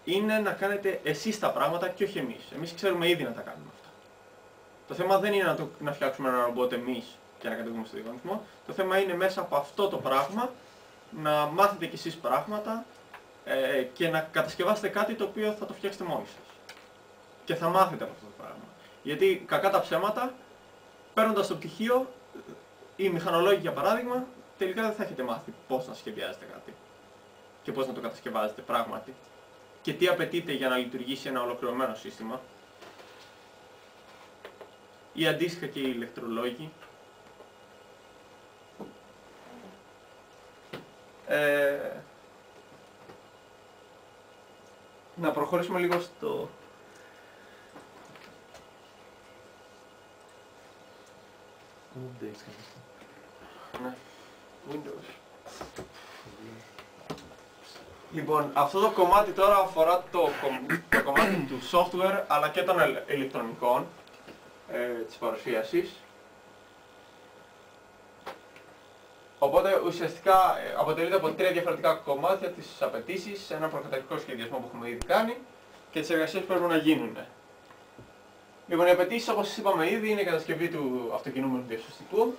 είναι να κάνετε εσείς τα πράγματα και όχι εμείς. Εμείς ξέρουμε ήδη να τα κάνουμε αυτά. Το θέμα δεν είναι να φτιάξουμε ένα ρομπότ εμείς και να κατεβούμε στο διαγωνισμό. Το θέμα είναι μέσα από αυτό το πράγμα να μάθετε κι εσείς πράγματα και να κατασκευάσετε κάτι το οποίο θα το φτιάξετε μόνοι σας. Και θα μάθετε από αυτό το πράγμα. Γιατί κακά τα ψέματα, παίρνοντας το πτυχίο, οι μηχανολόγοι για παράδειγμα, τελικά δεν θα έχετε μάθει πώς να σχεδιάζετε κάτι και πώς να το κατασκευάζετε πράγματι και τι απαιτείται για να λειτουργήσει ένα ολοκληρωμένο σύστημα. Ή αντίστοιχα και οι ηλεκτρολόγοι. Να προχωρήσουμε λίγο στο... Ναι, Windows. Λοιπόν, αυτό το κομμάτι τώρα αφορά το κομμάτι του software αλλά και των ηλεκτρονικών της παρουσίασης. Οπότε ουσιαστικά αποτελείται από 3 διαφορετικά κομμάτια τις απαιτήσεις, ένα προκαταρκτικό σχεδιασμό που έχουμε ήδη κάνει και τις εργασίες που πρέπει να γίνουν. Λοιπόν, οι απαιτήσεις, όπως σας είπαμε ήδη, είναι η κατασκευή του αυτοκινούμενου διασωστικού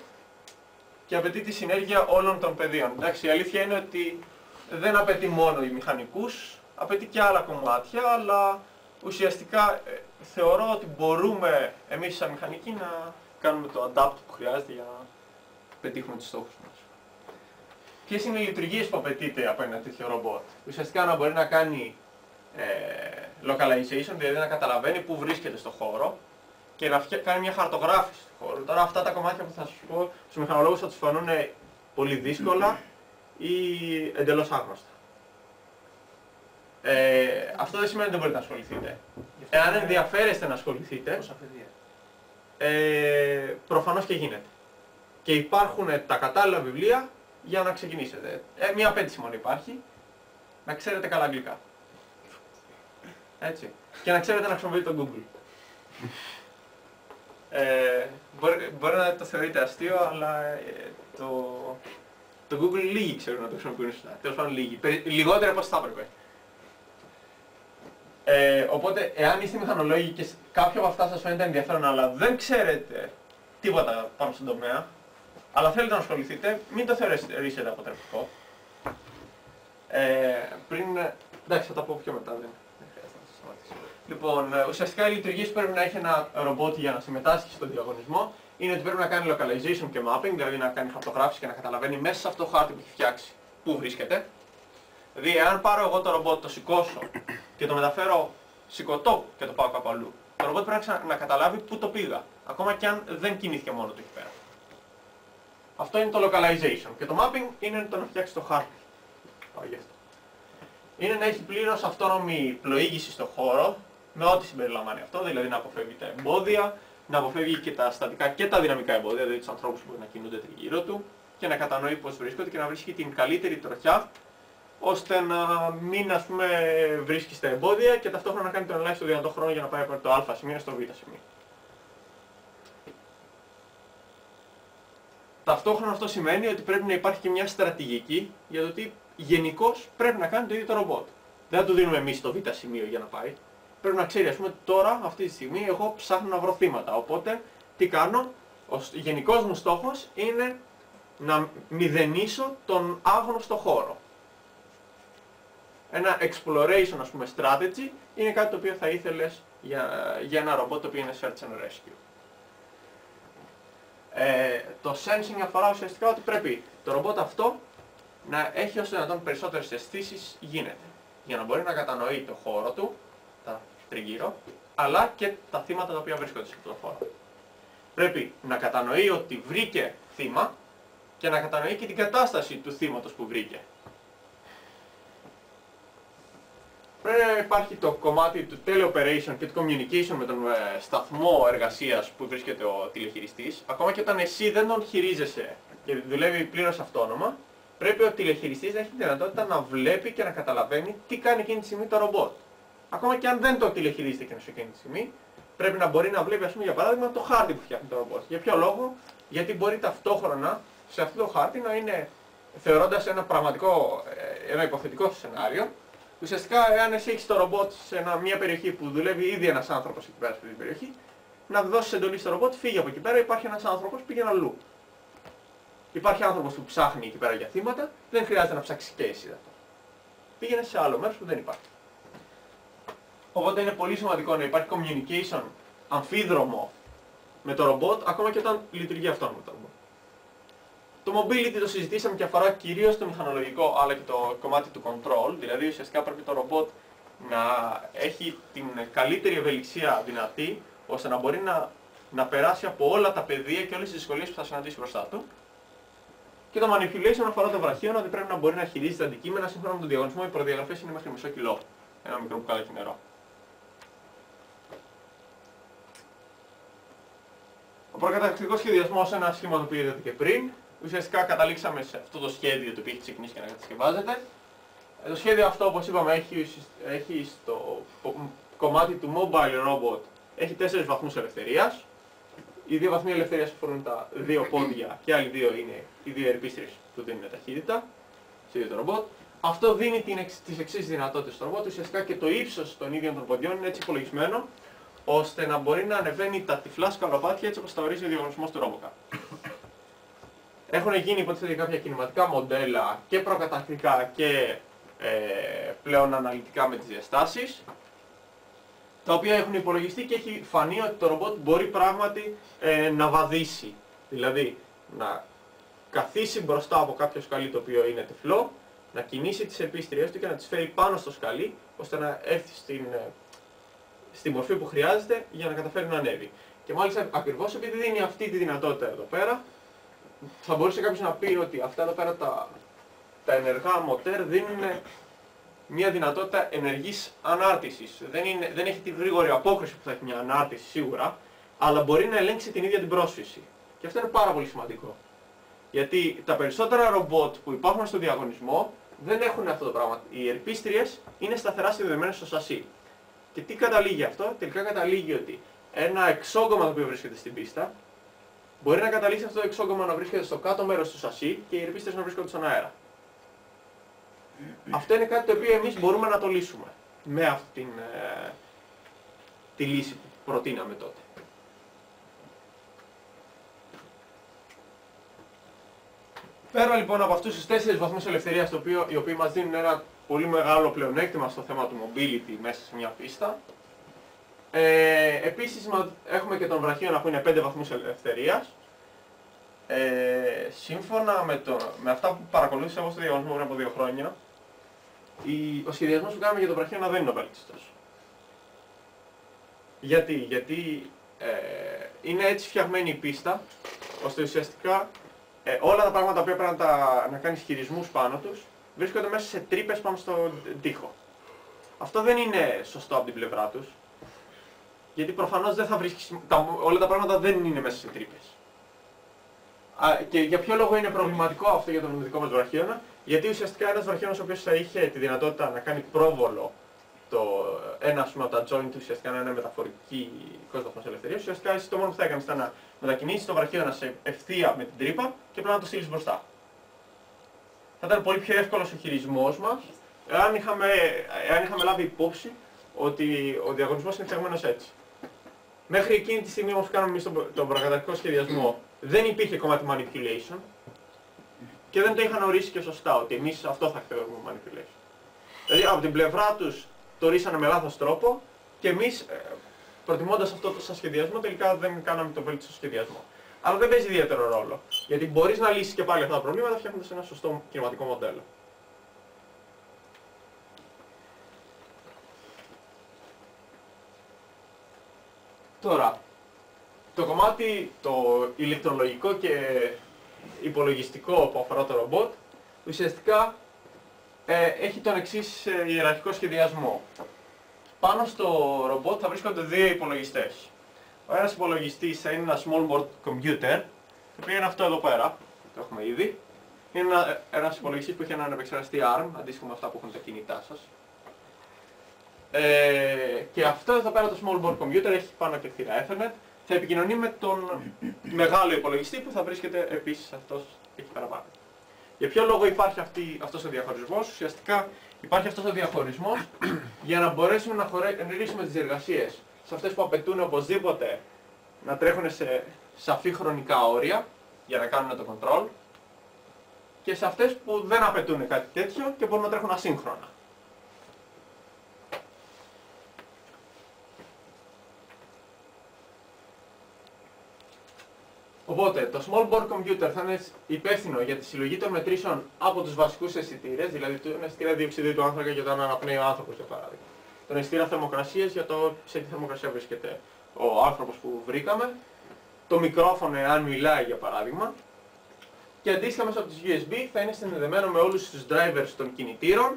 και απαιτεί τη συνέργεια όλων των πεδίων. Εντάξει, η αλήθεια είναι ότι δεν απαιτεί μόνο οι μηχανικούς, απαιτεί και άλλα κομμάτια, αλλά ουσιαστικά θεωρώ ότι μπορούμε εμείς σαν μηχανικοί να κάνουμε το adapt που χρειάζεται για να πετύχουμε τους στόχους μας. Ποιες είναι οι λειτουργίες που απαιτείται από ένα τέτοιο ρομπότ? Ουσιαστικά να μπορεί να κάνει localization, δηλαδή να καταλαβαίνει πού βρίσκεται στο χώρο και να κάνει μια χαρτογράφηση του χώρου. Τώρα αυτά τα κομμάτια που θα σας πω στους μηχανολόγους θα τους φανούν πολύ δύσκολα ή εντελώς άγνωστα. Αυτό δεν σημαίνει ότι δεν μπορείτε να ασχοληθείτε. Εάν ενδιαφέρεστε να ασχοληθείτε, προφανώς και γίνεται. Και υπάρχουν τα κατάλληλα βιβλία για να ξεκινήσετε. Μία απέτηση μόνο υπάρχει, να ξέρετε καλά αγγλικά. Έτσι. Και να ξέρετε να χρησιμοποιείτε το Google. Μπορεί να το θεωρείτε αστείο, αλλά το Google λίγοι ξέρουν να το χρησιμοποιούν σωστά. Τέλος πάντων λίγοι. Λιγότερο από όσο θα έπρεπε. Οπότε, εάν είστε μηχανολόγοι και κάποιο από αυτά σας φαίνεται ενδιαφέρον, αλλά δεν ξέρετε τίποτα πάνω στον τομέα, αλλά θέλετε να ασχοληθείτε, μην το θεωρήσετε αποτρεπτικό. Εντάξει, θα τα πω πιο μετά, δεν χρειάζεται να σας σταματήσω. Λοιπόν, ουσιαστικά οι λειτουργίες που πρέπει να έχει ένα ρομπότ για να συμμετάσχει στο διαγωνισμό είναι ότι πρέπει να κάνει localization και mapping, δηλαδή να κάνει χαρτογράφηση και να καταλαβαίνει μέσα σε αυτό το χάρτη που έχει φτιάξει πού βρίσκεται. Δηλαδή, εάν πάρω εγώ το ρομπότ, το σηκώσω και το μεταφέρω σηκωτό και το πάω κάπου αλλού, το ρομπότ πρέπει να καταλάβει πού το πήγα, ακόμα και αν δεν κινήθηκε μόνο του εκεί πέρα. Αυτό είναι το localization. Και το mapping είναι το να φτιάξει το χάρτη. Πάω γι' αυτό. Είναι να έχει πλήρως αυτόνομη πλοήγηση στο χώρο, με ό,τι συμπεριλαμβάνει αυτό, δηλαδή να αποφεύγει τα εμπόδια, να αποφεύγει και τα στατικά και τα δυναμικά εμπόδια, δηλαδή τους ανθρώπους που μπορεί να κινούνται τριγύρω του, και να κατανοεί πώς βρίσκονται και να βρίσκει την καλύτερη τροχιά, ώστε να μην, ας πούμε, βρίσκει στα εμπόδια και ταυτόχρονα να κάνει τον ελάχιστο δυνατό χρόνο για να πάει από το α σημείο στο β σημείο. Ταυτόχρονα αυτό σημαίνει ότι πρέπει να υπάρχει και μια στρατηγική για το τι γενικώς πρέπει να κάνει το ίδιο το ρομπότ. Δεν θα του δίνουμε εμείς το β σημείο για να πάει. πρέπει να ξέρει, ας πούμε, τώρα, αυτή τη στιγμή, εγώ ψάχνω να βρω θύματα. Οπότε, τι κάνω, ο γενικός μου στόχος είναι να μηδενίσω τον άγνωστο χώρο. Ένα exploration, ας πούμε, strategy είναι κάτι το οποίο θα ήθελες για ένα ρομπότ το οποίο είναι search and rescue. Το sensing αφορά ουσιαστικά ότι πρέπει το ρομπότ αυτό να έχει όσο δυνατόν περισσότερες αισθήσεις γίνεται. Για να μπορεί να κατανοεί το χώρο του, τα τριγύρω, αλλά και τα θύματα τα οποία βρίσκονται σε αυτό το χώρο. Πρέπει να κατανοεί ότι βρήκε θύμα και να κατανοεί και την κατάσταση του θύματος που βρήκε. Πρέπει να υπάρχει το κομμάτι του teleoperation και του communication με τον σταθμό εργασίας που βρίσκεται ο τηλεχειριστής. Ακόμα και όταν εσύ δεν τον χειρίζεσαι και δουλεύει πλήρως αυτόνομα, πρέπει ο τηλεχειριστής να έχει τη δυνατότητα να βλέπει και να καταλαβαίνει τι κάνει εκείνη τη στιγμή το ρομπότ. Ακόμα και αν δεν το τηλεχειρίζεται εκείνη τη στιγμή, πρέπει να μπορεί να βλέπει, ας πούμε, για παράδειγμα, το χάρτη που φτιάχνει το ρομπότ. Για ποιο λόγο? Γιατί μπορεί ταυτόχρονα σε αυτό το χάρτη να είναι, θεωρώντας ένα υποθετικό σενάριο, ουσιαστικά, εάν εσύ έχεις το ρομπότ σε μια περιοχή που δουλεύει ήδη ένας άνθρωπος εκεί πέρα σε αυτή την περιοχή, να δώσεις εντολή στο ρομπότ, φύγει από εκεί πέρα, υπάρχει ένας άνθρωπος, πήγαινε αλλού. Υπάρχει άνθρωπος που ψάχνει εκεί πέρα για θύματα, δεν χρειάζεται να ψάξει και εσύ αυτό. Πήγαινε σε άλλο μέρος που δεν υπάρχει. Οπότε είναι πολύ σημαντικό να υπάρχει communication αμφίδρομο με το ρομπότ, ακόμα και όταν λειτουργεί αυτόνομα το ρομπότ. Το mobility το συζητήσαμε και αφορά κυρίως το μηχανολογικό αλλά και το κομμάτι του control, δηλαδή ουσιαστικά πρέπει το ρομπότ να έχει την καλύτερη ευελιξία δυνατή, ώστε να μπορεί να περάσει από όλα τα πεδία και όλες τις δυσκολίες που θα συναντήσει μπροστά του. Και το manipulation αφορά το βραχίωνα, ότι πρέπει να μπορεί να χειρίζεται αντικείμενα σύμφωνα με τον διαγωνισμό. Οι προδιαγραφές είναι μέχρι μισό κιλό. Ένα μικρό μπουκαλάκι νερό. Ο προκαταρκτικός σχεδιασμός, ένα σχήμα το οποίο είδατε και πριν. Ουσιαστικά καταλήξαμε σε αυτό το σχέδιο το οποίο έχει ξεκινήσει και να κατασκευάζεται. Το σχέδιο αυτό, όπως είπαμε, έχει στο κομμάτι του mobile robot έχει 4 βαθμούς ελευθερίας. Οι 2 βαθμοί ελευθερίας αφορούν τα 2 πόδια και άλλοι 2 είναι οι 2 ερπίστρες που δίνουν ταχύτητα στο ίδιο το ρομπότ. Αυτό δίνει τις εξής δυνατότητες στο ρομπότ. Ουσιαστικά και το ύψος των ίδιων των ποδιών είναι έτσι υπολογισμένο, ώστε να μπορεί να ανεβαίνει τα τυφλά σκαλοπάτια έτσι όπως τα ορίζει ο διαγωνισμός του RoboCup. Έχουν γίνει υποτίθεται κάποια κινηματικά μοντέλα και προκαταρκτικά και πλέον αναλυτικά με τις διαστάσεις, τα οποία έχουν υπολογιστεί και έχει φανεί ότι το ρομπότ μπορεί πράγματι να βαδίσει. Δηλαδή να καθίσει μπροστά από κάποιο σκαλί το οποίο είναι τυφλό, να κινήσει τις ερπίστριές του και να τις φέρει πάνω στο σκαλί, ώστε να έρθει στη μορφή που χρειάζεται για να καταφέρει να ανέβει. Και μάλιστα ακριβώς επειδή δίνει αυτή τη δυνατότητα εδώ πέρα, θα μπορούσε κάποιος να πει ότι αυτά εδώ πέρα τα ενεργά μοτέρ δίνουν μια δυνατότητα ενεργής ανάρτησης. Δεν έχει τη γρήγορη απόκριση που θα έχει μια ανάρτηση σίγουρα, αλλά μπορεί να ελέγξει την ίδια την πρόσφυση. Και αυτό είναι πάρα πολύ σημαντικό. Γιατί τα περισσότερα ρομπότ που υπάρχουν στο διαγωνισμό δεν έχουν αυτό το πράγμα. Οι ερπίστριες είναι σταθερά συνδεδεμένες στο σασί. Και τι καταλήγει αυτό? Τελικά καταλήγει ότι ένα εξόγκωμα το οποίο βρίσκεται στην πίστα μπορεί να καταλήξει αυτό το εξόγκωμα να βρίσκεται στο κάτω μέρος του σασί και οι ερπίστρες να βρίσκονται στον αέρα. Αυτό είναι κάτι το οποίο εμείς μπορούμε να το λύσουμε με αυτή τη λύση που προτείναμε τότε. Πέρα λοιπόν από αυτούς τους 4 βαθμούς ελευθερίας, οι οποίοι μας δίνουν ένα πολύ μεγάλο πλεονέκτημα στο θέμα του mobility μέσα σε μια πίστα, επίσης έχουμε και τον βραχίωνα που είναι 5 βαθμούς ελευθερίας. Σύμφωνα με αυτά που παρακολούθησα εγώ στο διαγωνισμό πριν από 2 χρόνια, ο σχεδιασμός που κάναμε για τον βραχίωνα δεν είναι ο βέλτιστος. Γιατί είναι έτσι φτιαγμένη η πίστα, ώστε ουσιαστικά όλα τα πράγματα που πρέπει να κάνεις χειρισμούς πάνω τους βρίσκονται μέσα σε τρύπες πάνω στον τοίχο. Αυτό δεν είναι σωστό από την πλευρά τους, γιατί προφανώς δεν θα βρίσκεις, όλα τα πράγματα δεν είναι μέσα σε τρύπες. Και για ποιο λόγο είναι προβληματικό αυτό για τον δικό μας βραχίωνα? Γιατί ουσιαστικά ένας βραχίωνας ο οποίος θα είχε τη δυνατότητα να κάνει πρόβολο ένα από τα joint του, ουσιαστικά να είναι μεταφορική βαθμός ελευθερίας, ουσιαστικά εσύ το μόνο που θα έκανες ήταν να μετακινήσεις το βραχίωνα σε ευθεία με την τρύπα και πρέπει να το στείλεις μπροστά. Θα ήταν πολύ πιο εύκολος ο χειρισμός μας εάν είχαμε λάβει υπόψη ότι ο διαγωνισμός είναι φτιαγμένος έτσι. Μέχρι εκείνη τη στιγμή όμως που κάναμε εμείς τον προκαταρκτικό σχεδιασμό, δεν υπήρχε κομμάτι manipulation και δεν το είχαν ορίσει και σωστά ότι εμείς αυτό θα θεωρούμε manipulation. Δηλαδή από την πλευρά τους το ορίσανε με λάθος τρόπο και εμείς προτιμώντας αυτό το σχεδιασμό τελικά δεν κάναμε τον βέλτιστο σχεδιασμό. Αλλά δεν παίζει ιδιαίτερο ρόλο. Γιατί μπορείς να λύσεις και πάλι αυτά τα προβλήματα φτιάχνοντας ένα σωστό κινηματικό μοντέλο. Τώρα, το κομμάτι το ηλεκτρολογικό και υπολογιστικό που αφορά το ρομπότ, ουσιαστικά έχει τον εξής ιεραρχικό σχεδιασμό. Πάνω στο ρομπότ θα βρίσκονται δύο υπολογιστές. Ο ένας υπολογιστής θα είναι ένα small board computer, το οποίο είναι αυτό εδώ πέρα, το έχουμε ήδη. Είναι ένας υπολογιστής που έχει έναν επεξεργαστή ARM, αντίστοιχο με αυτά που έχουν τα κινητά σας. Και αυτό εδώ πέρα το small board computer έχει πάνω και θύρα Ethernet. Θα επικοινωνεί με τον μεγάλο υπολογιστή που θα βρίσκεται επίσης αυτός εκεί παραπάνω. Για ποιο λόγο υπάρχει αυτός ο διαχωρισμός? Ουσιαστικά υπάρχει αυτός ο διαχωρισμός για να μπορέσουμε να χωρίσουμε τις διεργασίες σε αυτές που απαιτούν οπωσδήποτε να τρέχουν σε σαφή χρονικά όρια για να κάνουν το control και σε αυτές που δεν απαιτούν κάτι τέτοιο και μπορούν να τρέχουν ασύγχρονα. Οπότε το small board computer θα είναι υπεύθυνο για τη συλλογή των μετρήσεων από τους βασικούς αισθητήρες, δηλαδή τον αισθητήρα διοξιδίου του άνθρακα για όταν αναπνέει ο άνθρωπος για παράδειγμα. Τον αισθητήρα θερμοκρασίας για το σε τι θερμοκρασία βρίσκεται ο άνθρωπος που βρήκαμε. Το μικρόφωνο εάν μιλάει για παράδειγμα. Και αντίστοιχα μέσα από τις USB θα είναι συνδεδεμένο με όλους τους drivers των κινητήρων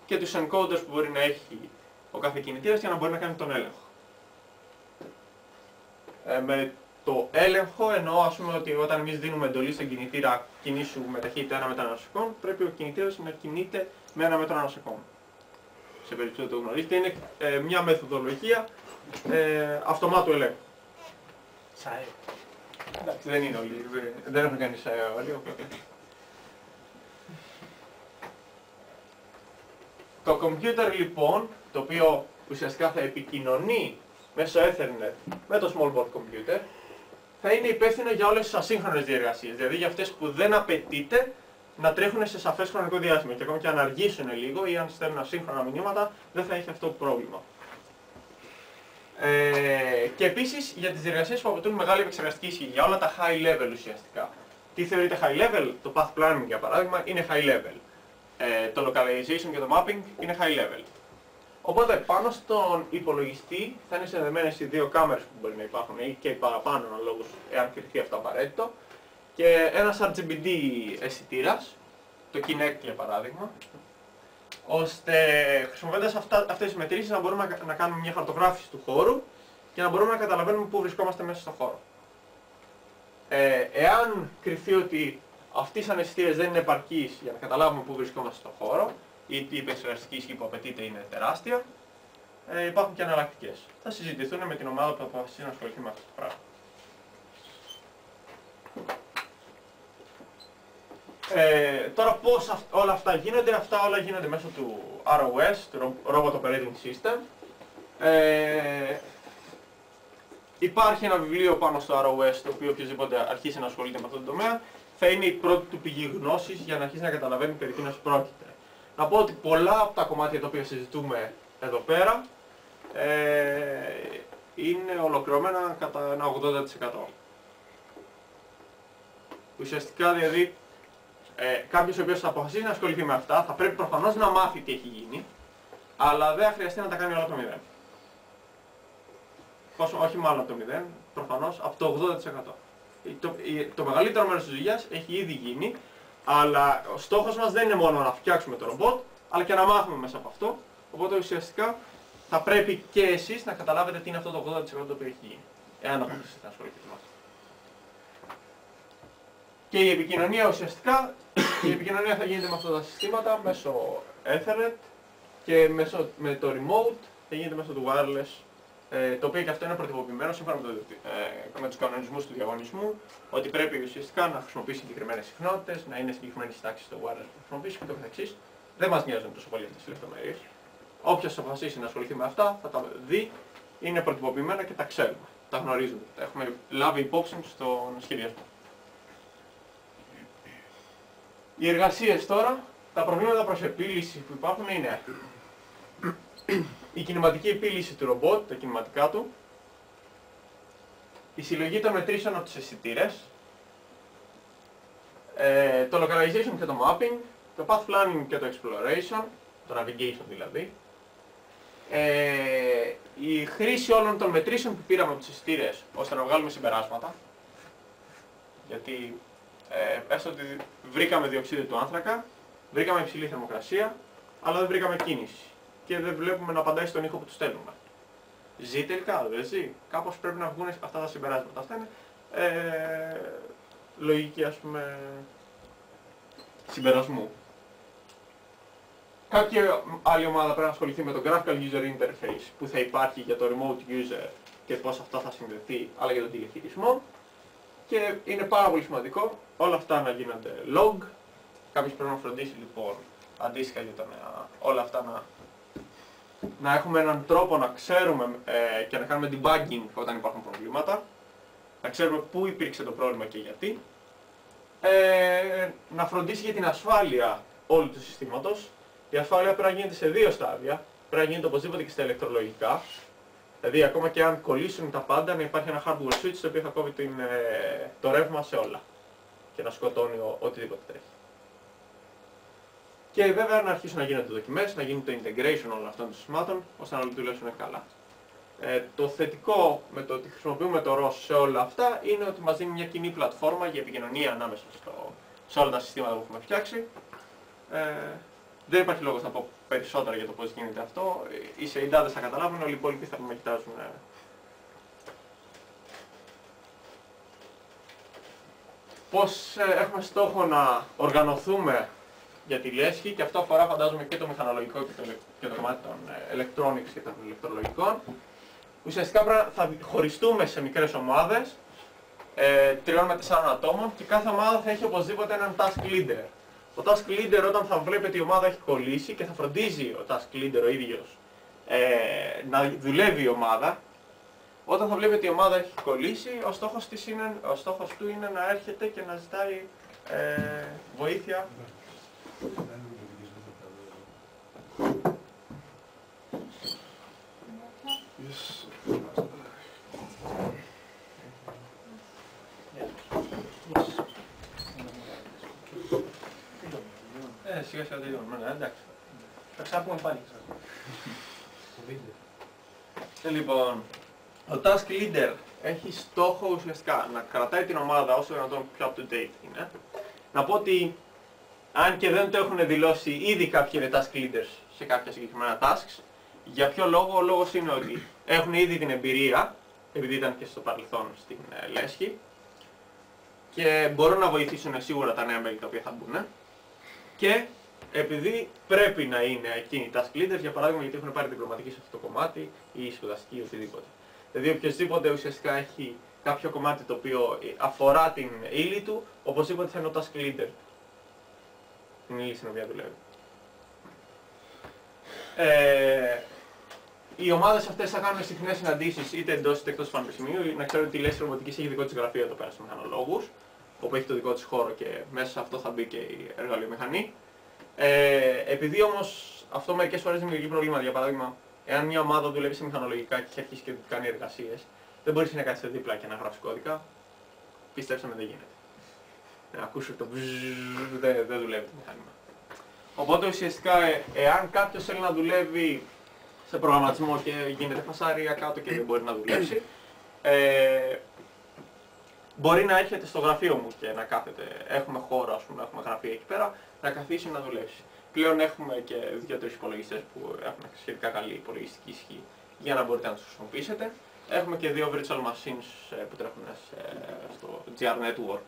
και τους encoders που μπορεί να έχει ο κάθε κινητήρας για να μπορεί να κάνει τον έλεγχο. Με το έλεγχο εννοώ ας πούμε ότι όταν εμείς δίνουμε εντολή στον κινητήρα κινήσου με ταχύτητα 1 μέτρο ανά σεκόντ, πρέπει ο κινητήρας να κινείται με 1 μέτρο ανά σεκόντ. Σε περίπτωση που το γνωρίζετε, είναι μια μεθοδολογία αυτομάτου ελέγχου. ΣΑΕ. Εντάξει, δεν είναι όλοι, δεν έχουν κάνει ΣΑΕ όλοι, οπότε. Το computer λοιπόν, το οποίο ουσιαστικά θα επικοινωνεί μέσω Ethernet με το small board computer, θα είναι υπεύθυνο για όλες τις ασύγχρονες διεργασίες, δηλαδή για αυτές που δεν απαιτείται να τρέχουν σε σαφές χρονικό διάστημα και ακόμα και αν αργήσουν λίγο ή αν στέλνουν ασύγχρονα μηνύματα, δεν θα έχει αυτό το πρόβλημα. Και επίσης για τις διεργασίες που απαιτούν μεγάλη επεξεργαστική ισχύ, για όλα τα high level ουσιαστικά. Τι θεωρείται high level? Το path planning για παράδειγμα είναι high level. Το localization και το mapping είναι high level. Οπότε πάνω στον υπολογιστή θα είναι συνδεδεμένες οι δύο κάμερες που μπορεί να υπάρχουν ή και παραπάνω αναλόγως εάν κριθεί αυτό απαραίτητο και ένας RGBD αισθητήρας, το Kinect για παράδειγμα, ώστε χρησιμοποιώντας αυτές τις μετρήσεις να μπορούμε να κάνουμε μια χαρτογράφηση του χώρου και να μπορούμε να καταλαβαίνουμε πού βρισκόμαστε μέσα στον χώρο. Εάν κριθεί ότι αυτοί οι αισθητήρες δεν είναι επαρκείς για να καταλάβουμε πού βρισκόμαστε στον χώρο ή η επεξεργαστική ισχύ που απαιτείται είναι τεράστια, υπάρχουν και εναλλακτικές. Θα συζητηθούν με την ομάδα που αποφασίσει να ασχοληθεί με αυτό το πράγμα. Τώρα πώς όλα αυτά γίνονται? Αυτά όλα γίνονται μέσω του ROS, του Robot Operating System. Υπάρχει ένα βιβλίο πάνω στο ROS, το οποίο οποιοδήποτε αρχίσει να ασχολείται με αυτό το τομέα, θα είναι η πρώτη του πηγή γνώσης για να αρχίσει να καταλαβαίνει περί τίνος πρόκειται. Να πω ότι πολλά από τα κομμάτια τα οποία συζητούμε εδώ πέρα είναι ολοκληρωμένα κατά ένα 80%. Ουσιαστικά δηλαδή κάποιος ο οποίος θα αποφασίσει να ασχοληθεί με αυτά θα πρέπει προφανώς να μάθει τι έχει γίνει, αλλά δεν θα χρειαστεί να τα κάνει όλα από το μηδέν. Όχι μάλλον από το μηδέν, προφανώς από το 80%. Το μεγαλύτερο μέρος της δουλειάς έχει ήδη γίνει, αλλά ο στόχος μας δεν είναι μόνο να φτιάξουμε το ρομπότ, αλλά και να μάθουμε μέσα από αυτό. Οπότε ουσιαστικά θα πρέπει και εσείς να καταλάβετε τι είναι αυτό το 80% το οποίο έχει γίνει, εάν αποφασίσετε να ασχοληθείτε με αυτό. Και η επικοινωνία ουσιαστικά, η επικοινωνία θα γίνεται με αυτά τα συστήματα μέσω Ethernet και με το remote θα γίνεται μέσω του wireless, το οποίο και αυτό είναι προτυπωπημένο σύμφωνα με τους κανονισμούς του διαγωνισμού, ότι πρέπει ουσιαστικά να χρησιμοποιήσει συγκεκριμένες συχνότητες, να είναι συγκεκριμένη τάξη στο wireless που χρησιμοποιήσει και το καθεξής. Δεν μας νοιάζουν τόσο πολύ αυτές τις λεπτομέρειες. Όποιος αποφασίσει να ασχοληθεί με αυτά θα τα δει, είναι προτυπωπημένα και τα ξέρουμε, τα γνωρίζουμε, τα έχουμε λάβει υπόψη στον σχεδιασμό. Οι εργασίες τώρα, τα προβλήματα προς επίλυση που υπάρχουν είναι η κινηματική επίλυση του ρομπότ, τα κινηματικά του, η συλλογή των μετρήσεων από τους αισθητήρες, το localization και το mapping, το path planning και το exploration, το navigation δηλαδή, η χρήση όλων των μετρήσεων που πήραμε από τους αισθητήρες ώστε να βγάλουμε συμπεράσματα, γιατί έστω ότι βρήκαμε διοξείδιο του άνθρακα, βρήκαμε υψηλή θερμοκρασία, αλλά δεν βρήκαμε κίνηση και δεν βλέπουμε να απαντάει στον ήχο που του στέλνουμε. Ζει τελικά, δεν ζει. Κάπως πρέπει να βγουν αυτά τα συμπεράσματα. Αυτά είναι λογική, ας πούμε, συμπερασμού. Κάποια άλλη ομάδα πρέπει να ασχοληθεί με το Graphical User Interface που θα υπάρχει για το Remote User και πώς αυτό θα συνδεθεί, αλλά για τον τηλεχειρισμό. Και είναι πάρα πολύ σημαντικό όλα αυτά να γίνονται log. Κάποιος πρέπει να φροντίσει λοιπόν αντίστοιχα για όλα αυτά να έχουμε έναν τρόπο να ξέρουμε και να κάνουμε debugging όταν υπάρχουν προβλήματα. Να ξέρουμε πού υπήρξε το πρόβλημα και γιατί. Να φροντίσει για την ασφάλεια όλου του συστήματος. Η ασφάλεια πρέπει να γίνεται σε δύο στάδια. Πρέπει να γίνεται οπωσδήποτε και στα ηλεκτρολογικά. Δηλαδή ακόμα και αν κολλήσουν τα πάντα, να υπάρχει ένα hardware switch το οποίο θα κόβει το ρεύμα σε όλα και να σκοτώνει οτιδήποτε τρέχει. Και βέβαια να αρχίσουν να γίνονται δοκιμές, να γίνει το integration όλων αυτών των συστημάτων ώστε να δουλέψουν καλά. Το θετικό με το ότι χρησιμοποιούμε το ROS σε όλα αυτά είναι ότι μας δίνει μια κοινή πλατφόρμα για επικοινωνία ανάμεσα σε όλα τα συστήματα που έχουμε φτιάξει. Δεν υπάρχει λόγος να πω περισσότερα για το πώς γίνεται αυτό. Οι σεϊντάδες θα καταλάβουν, όλοι οι υπόλοιποι θα με κοιτάζουν. Πώς έχουμε στόχο να οργανωθούμε για τη λέσχη, και αυτό αφορά φαντάζομαι και το μηχανολογικό και το κομμάτι των electronics και των ηλεκτρολογικών. Ουσιαστικά θα χωριστούμε σε μικρές ομάδες, 3 με 4 ατόμων, και κάθε ομάδα θα έχει οπωσδήποτε έναν task leader. Ο task leader όταν θα βλέπει ότι η ομάδα έχει κολλήσει και θα φροντίζει ο task leader ο ίδιος να δουλεύει η ομάδα, όταν θα βλέπει ότι η ομάδα έχει κολλήσει, ο στόχος του είναι να έρχεται και να ζητάει βοήθεια. Σιγά σιγά τελειώνουμε, εντάξει. Θα ξαναπούμε πάλι. Λοιπόν, ο task leader έχει στόχο ουσιαστικά να κρατάει την ομάδα όσο δυνατόν πιο up to date είναι. Να πω ότι αν και δεν το έχουν δηλώσει ήδη κάποιοι είναι task leaders σε κάποια συγκεκριμένα tasks, για ποιο λόγο? Ο λόγος είναι ότι έχουν ήδη την εμπειρία, επειδή ήταν και στο παρελθόν στην λέσχη, και μπορούν να βοηθήσουν σίγουρα τα νέα μέλη τα οποία θα μπουν. Και επειδή πρέπει να είναι εκείνοι οι task leaders, για παράδειγμα γιατί έχουν πάρει διπλωματική σε αυτό το κομμάτι ή σπουδαστική ή οτιδήποτε. Δηλαδή οποιοσδήποτε ουσιαστικά έχει κάποιο κομμάτι το οποίο αφορά την ύλη του, οπωσδήποτε θα είναι ο task leader. Την ύλη στην οποία δουλεύει. Οι ομάδες αυτές θα κάνουν συχνές συναντήσεις είτε εντός είτε εκτός του πανεπιστημίου. Να ξέρω ότι η λέσχη ρομποτικής έχει δικό της γραφείο εδώ πέρα στους μηχανολόγους, όπου έχει το δικό της χώρο και μέσα σε αυτό θα μπει και η εργαλειομηχανή. Επειδή όμως αυτό μερικές φορές δημιουργεί προβλήματα, για παράδειγμα, εάν μια ομάδα δουλεύει σε μηχανολογικά και έχει αρχίσει και κάνει εργασίες, δεν μπορείς να κάτσεις δίπλα και να γράψεις κώδικα. Πίστεψε με, δεν γίνεται. Να ακούσει το δεν δουλεύει το μηχάνημα. Οπότε ουσιαστικά, εάν κάποιος θέλει να δουλεύει σε προγραμματισμό και γίνεται φασάρια κάτω και δεν μπορεί να δουλέψει, μπορεί να έρχεται στο γραφείο μου και να κάθεται. Έχουμε χώρο, ας πούμε, έχουμε γραφείο εκεί πέρα, να καθίσει να δουλέψει. Πλέον έχουμε και 2-3 υπολογιστές που έχουν σχετικά καλή υπολογιστική ισχύ για να μπορείτε να τους χρησιμοποιήσετε. Έχουμε και 2 virtual machines που τρέχουν στο GR Network,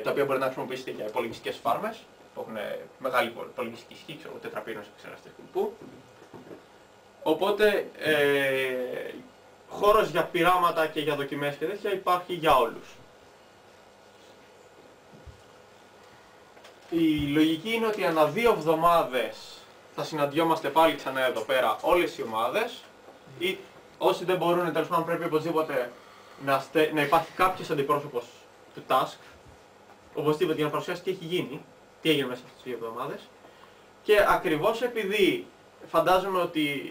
τα οποία μπορείτε να χρησιμοποιήσετε για υπολογιστικές φάρμες που έχουν μεγάλη υπολογιστική ισχύ, ξέρω, τετραπύρινες επεξεργαστές κλπ. Οπότε χώρος για πειράματα και για δοκιμές και τέτοια υπάρχει για όλους. Η λογική είναι ότι ανά 2 εβδομάδες θα συναντιόμαστε πάλι ξανά εδώ πέρα όλες οι ομάδες ή όσοι δεν μπορούν, τέλος πάντων πρέπει οπωσδήποτε να υπάρχει κάποιος αντιπρόσωπος του task, οπωσδήποτε για να παρουσιάσει τι έχει γίνει, τι έγινε μέσα στις 2 εβδομάδες. Και ακριβώς επειδή φαντάζομαι ότι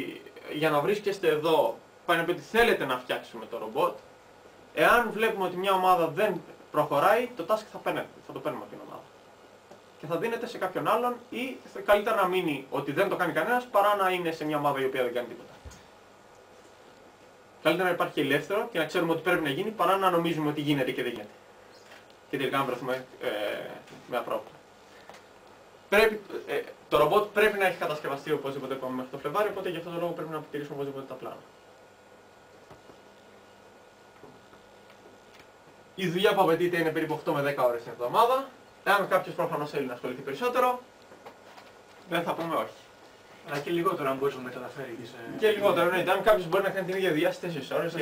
για να βρίσκεστε εδώ πάει να πει ότι θέλετε να φτιάξουμε το ρομπότ, εάν βλέπουμε ότι μια ομάδα δεν προχωράει, το task θα το παίρνουμε από την ομάδα. Και θα δίνεται σε κάποιον άλλον ή καλύτερα να μείνει ότι δεν το κάνει κανένας παρά να είναι σε μια ομάδα η οποία δεν κάνει τίποτα. Καλύτερα να υπάρχει ελεύθερο και να ξέρουμε ότι πρέπει να γίνει παρά να νομίζουμε ότι γίνεται και δεν γίνεται. Και τελικά να βρεθούμε με απρόπτω. Το ρομπότ πρέπει να έχει κατασκευαστεί οπωσδήποτε ακόμα μέχρι το Φλεβάρι, οπότε για αυτόν τον λόγο πρέπει να αποτελήσουμε οπωσδήποτε τα πλάνα. Η δουλειά που απαιτείται είναι περίπου 8 με 10 ώρες την εβδομάδα. Εάν κάποιος προφανώς θέλει να ασχοληθεί περισσότερο, δεν θα πούμε όχι. Αλλά και λιγότερο αν μπορείς να καταφέρει. Και λιγότερο, ναι. Αν κάποιος μπορεί να κάνει την ίδια δουλειά στις 4 ώρες,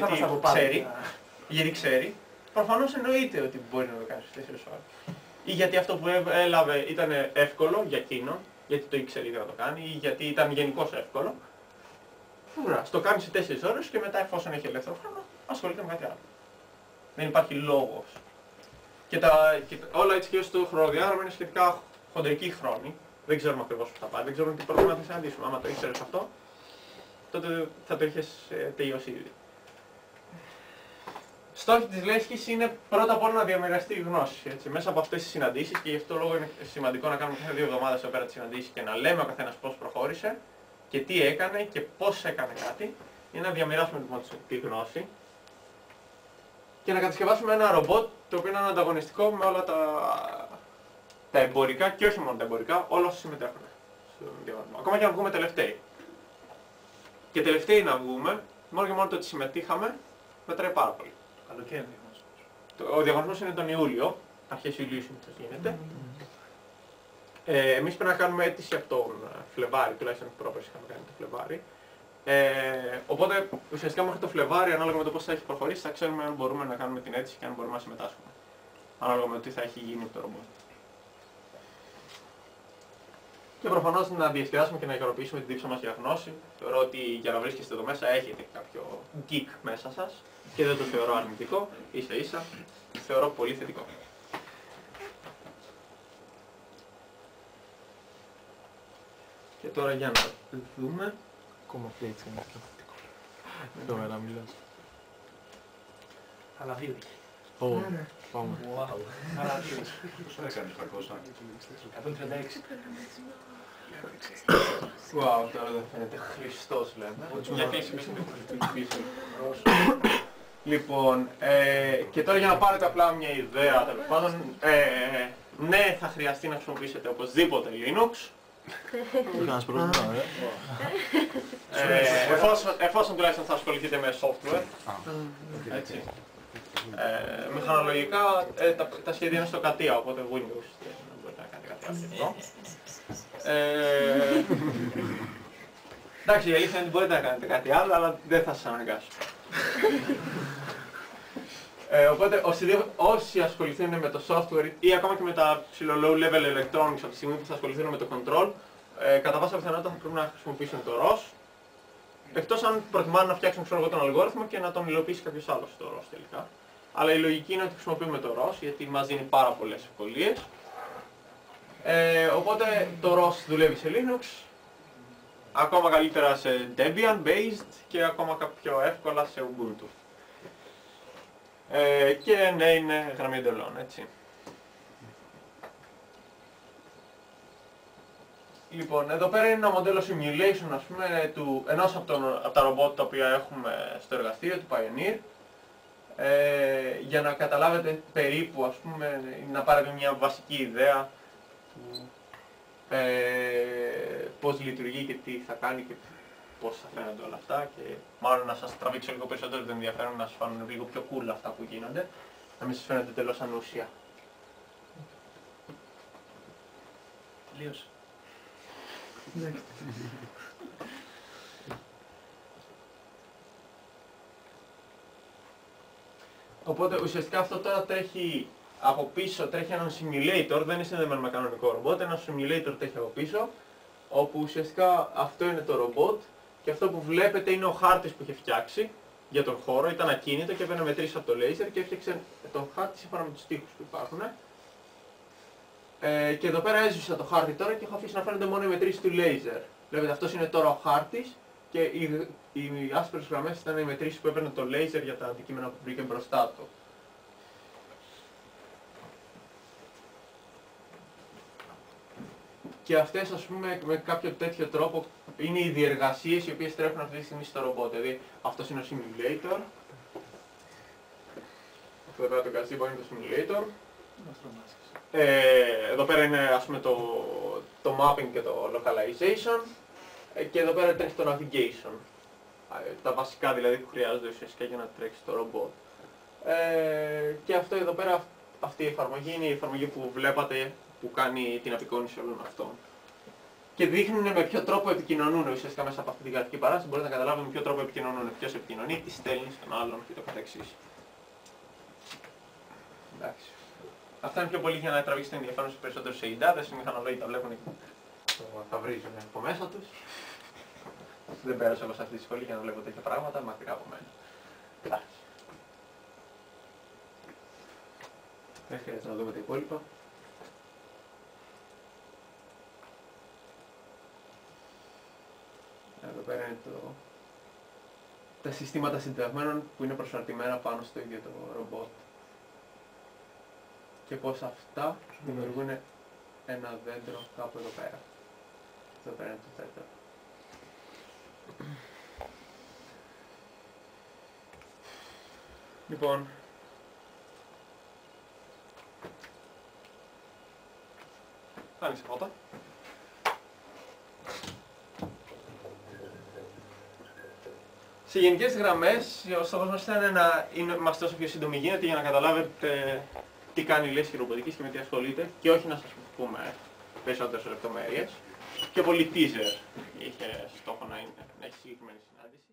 γιατί ξέρει, προφανώς εννοείται ότι μπορεί να το κάνει στις 4 ώρες. Ή γιατί αυτό που έλαβε ήταν εύκολο για εκείνον, γιατί το ήξερε ήδη να το κάνει, ή γιατί ήταν γενικώς εύκολο. Το κάνει σε 4 ώρες και μετά, εφόσον έχει ελεύθερο χρόνο, ασχολείται με κάτι άλλο. Δεν υπάρχει λόγος. Και όλα έτσι και στο χρονοδιάγραμμα είναι σχετικά χοντρική χρόνη. Δεν ξέρουμε ακριβώς που θα πάει, δεν ξέρουμε τι πρόβλημα θα συναντήσουμε. Άμα το ήξερες αυτό, τότε θα το είχες τελειώσει ήδη. Στόχοι της λέσχης είναι πρώτα απ' όλα να διαμοιραστεί η γνώση. Έτσι. Μέσα από αυτές τις συναντήσεις, και γι' αυτό λόγο είναι σημαντικό να κάνουμε κάθε 2 εβδομάδες εδώ πέρα τις συναντήσεις και να λέμε ο καθένας πώς προχώρησε και τι έκανε και πώς έκανε κάτι, είναι να διαμοιράσουμε λοιπόν τη γνώση και να κατασκευάσουμε ένα ρομπότ το οποίο είναι ανταγωνιστικό με όλα τα εμπορικά και όχι μόνο τα εμπορικά, όλα όσοι συμμετέχουν στον διαγωνισμό. Ακόμα και να βγούμε τελευταίοι. Και τελευταίοι να βγούμε, μόνο και μόνο το ότι συμμετείχαμε, μετράει πάρα πολύ. Καλοκαίρι. Ο διαγωνισμός είναι τον Ιούλιο, αρχές Ιουλίου συνήθως γίνεται. Εμείς πρέπει να κάνουμε αίτηση από τον Φλεβάρι, τουλάχιστον πρόπερση είχαμε κάνει το Φλεβάρι. Οπότε ουσιαστικά μέχρι το Φλεβάρι, ανάλογα με το πώς θα έχει προχωρήσει, θα ξέρουμε αν μπορούμε να κάνουμε την αίτηση και αν μπορούμε να συμμετάσχουμε. Ανάλογα με το τι θα έχει γίνει από το ρομπότ. Και προφανώς να διασκεδάσουμε και να ικανοποιήσουμε την τύψη μας για γνώση. Θεωρώ ότι για να βρίσκεστε εδώ μέσα έχετε κάποιο geek μέσα σας και δεν το θεωρώ αρνητικό, ίσα ίσα θεωρώ πολύ θετικό. Και τώρα για να δούμε. Ακόμα έτσι είναι πιο θετικό. Εδώ να μιλάς. Αλλά 2. Ω, πάμε. Άρα 2. Πόσο έκανες 300? 136. Wow, τώρα δεν φαίνεται Χριστός λέμε. Για κλείσει πίσω. Λοιπόν, και τώρα για να πάρετε απλά μια ιδέα, τέλος πάντων, ναι θα χρειαστεί να χρησιμοποιήσετε οπωσδήποτε Linux. Κάνεις πρόβλημα, εφόσον τουλάχιστον θα ασχοληθείτε με software. Έτσι. Μηχανολογικά τα σχέδια είναι στο κατία, οπότε Windows δεν μπορείτε να κάνετε κάτι άλλο. Εντάξει, η αλήθεια είναι ότι μπορείτε να κάνετε κάτι άλλο, αλλά δεν θα σας αναγκάσω. Οπότε όσοι ασχοληθούν με το software ή ακόμα και με τα ψηλό low level electronics από τη στιγμή που θα ασχοληθούν με το control, κατά πάσα πιθανότητα θα πρέπει να χρησιμοποιήσουν το ROS. Εκτός αν προτιμάνε να φτιάξουν τον αλγόριθμο και να τον υλοποιήσει κάποιος άλλος το ROS τελικά. Αλλά η λογική είναι ότι χρησιμοποιούμε το ROS γιατί μας δίνει πάρα πολλές ευκολίες. Οπότε το ROS δουλεύει σε Linux, ακόμα καλύτερα σε Debian based και ακόμα πιο εύκολα σε Ubuntu. Και ναι, είναι γραμμή εντολών, έτσι. Λοιπόν, εδώ πέρα είναι ένα μοντέλο simulation, ας πούμε, ενός από τα ρομπότ τα οποία έχουμε στο εργαστήριο, του Pioneer, για να καταλάβετε περίπου, ας πούμε, να πάρετε μια βασική ιδέα του πώς λειτουργεί και τι θα κάνει και πώς θα φαίνονται όλα αυτά και μάλλον να σας τραβήξω λίγο περισσότερο το ενδιαφέρον, να σας φάνουν λίγο πιο cool αυτά που γίνονται, να μην σας φαίνονται τελώς ανούσια. Τελείωσε. Οπότε ουσιαστικά αυτό τώρα τρέχει από πίσω, τρέχει έναν simulator, δεν είναι συνδεδεμένο με κανονικό ρομπότ, ένα simulator τρέχει από πίσω όπου ουσιαστικά αυτό είναι το ρομπότ και αυτό που βλέπετε είναι ο χάρτης που είχε φτιάξει για τον χώρο, ήταν ακίνητο και έπαιρνε μετρήσεις από το λέιζερ και έφτιαξε τον χάρτη σύμφωνα με τους τοίχους που υπάρχουν. Και εδώ πέρα έζησα το χάρτη τώρα και έχω αφήσει να φαίνονται μόνο οι μετρήσεις του λέιζερ. Βλέπετε, αυτός είναι τώρα ο χάρτης και οι άσπρες γραμμές ήταν οι μετρήσεις που έπαιρνε το λέιζερ για τα αντικείμενα που βρήκε μπροστά του. Και αυτές, ας πούμε, με κάποιο τέτοιο τρόπο είναι οι διεργασίες οι οποίες τρέχουν αυτή τη στιγμή στο ρομπότ. Δηλαδή, αυτός είναι ο simulator. Αυτό εδώ πέρα το gazebo είναι το simulator. Εδώ πέρα είναι, ας πούμε, το mapping και το localization. Και εδώ πέρα τρέχει το navigation. Τα βασικά δηλαδή που χρειάζονται ουσιαστικά για να τρέξει το ρομπότ. Και αυτό εδώ πέρα, αυτή η εφαρμογή είναι η εφαρμογή που βλέπατε που κάνει την απεικόνιση όλων αυτών. Και δείχνουν με ποιο τρόπο επικοινωνούν ουσιαστικά μέσα από αυτή την γραφική παράσταση. Μπορείτε να καταλάβετε με ποιο τρόπο επικοινωνούν, ποιος επικοινωνεί, τι στέλνει στον άλλον και το καθεξής. Εντάξει. Αυτά είναι πιο πολύ για να τραβήξετε ενδιαφέρον σε περισσότερους σε ιδάδες. Οι μηχανολόγοι τα βλέπουν και τα βρίζουν από μέσα τους. Δεν πέρασα εγώ σε αυτή τη σχολή για να βλέπω τέτοια πράγματα, μακριά από μένα. Εντάξει. Δεν χρειάζεται να δούμε τα υπόλοιπα. Εδώ πέρα είναι τα συστήματα συνδεδεμένων που είναι προσαρτημένα πάνω στο ίδιο το ρομπότ. Και πώς αυτά δημιουργούν ένα δέντρο κάπου εδώ πέρα. Εδώ πέρα είναι το δέντρο. Λοιπόν, άνοιξε φώτα. Σε γενικές γραμμές, ο στόχος μας ήταν να είμαστε όσο πιο σύντομοι γίνεται για να καταλάβετε τι κάνει η λέσχη ρομποτικής και με τι ασχολείται και όχι να σας πούμε περισσότερες λεπτομέρειες. Πιο πολύ teaser είχε στόχο να έχει συγκεκριμένη συνάντηση.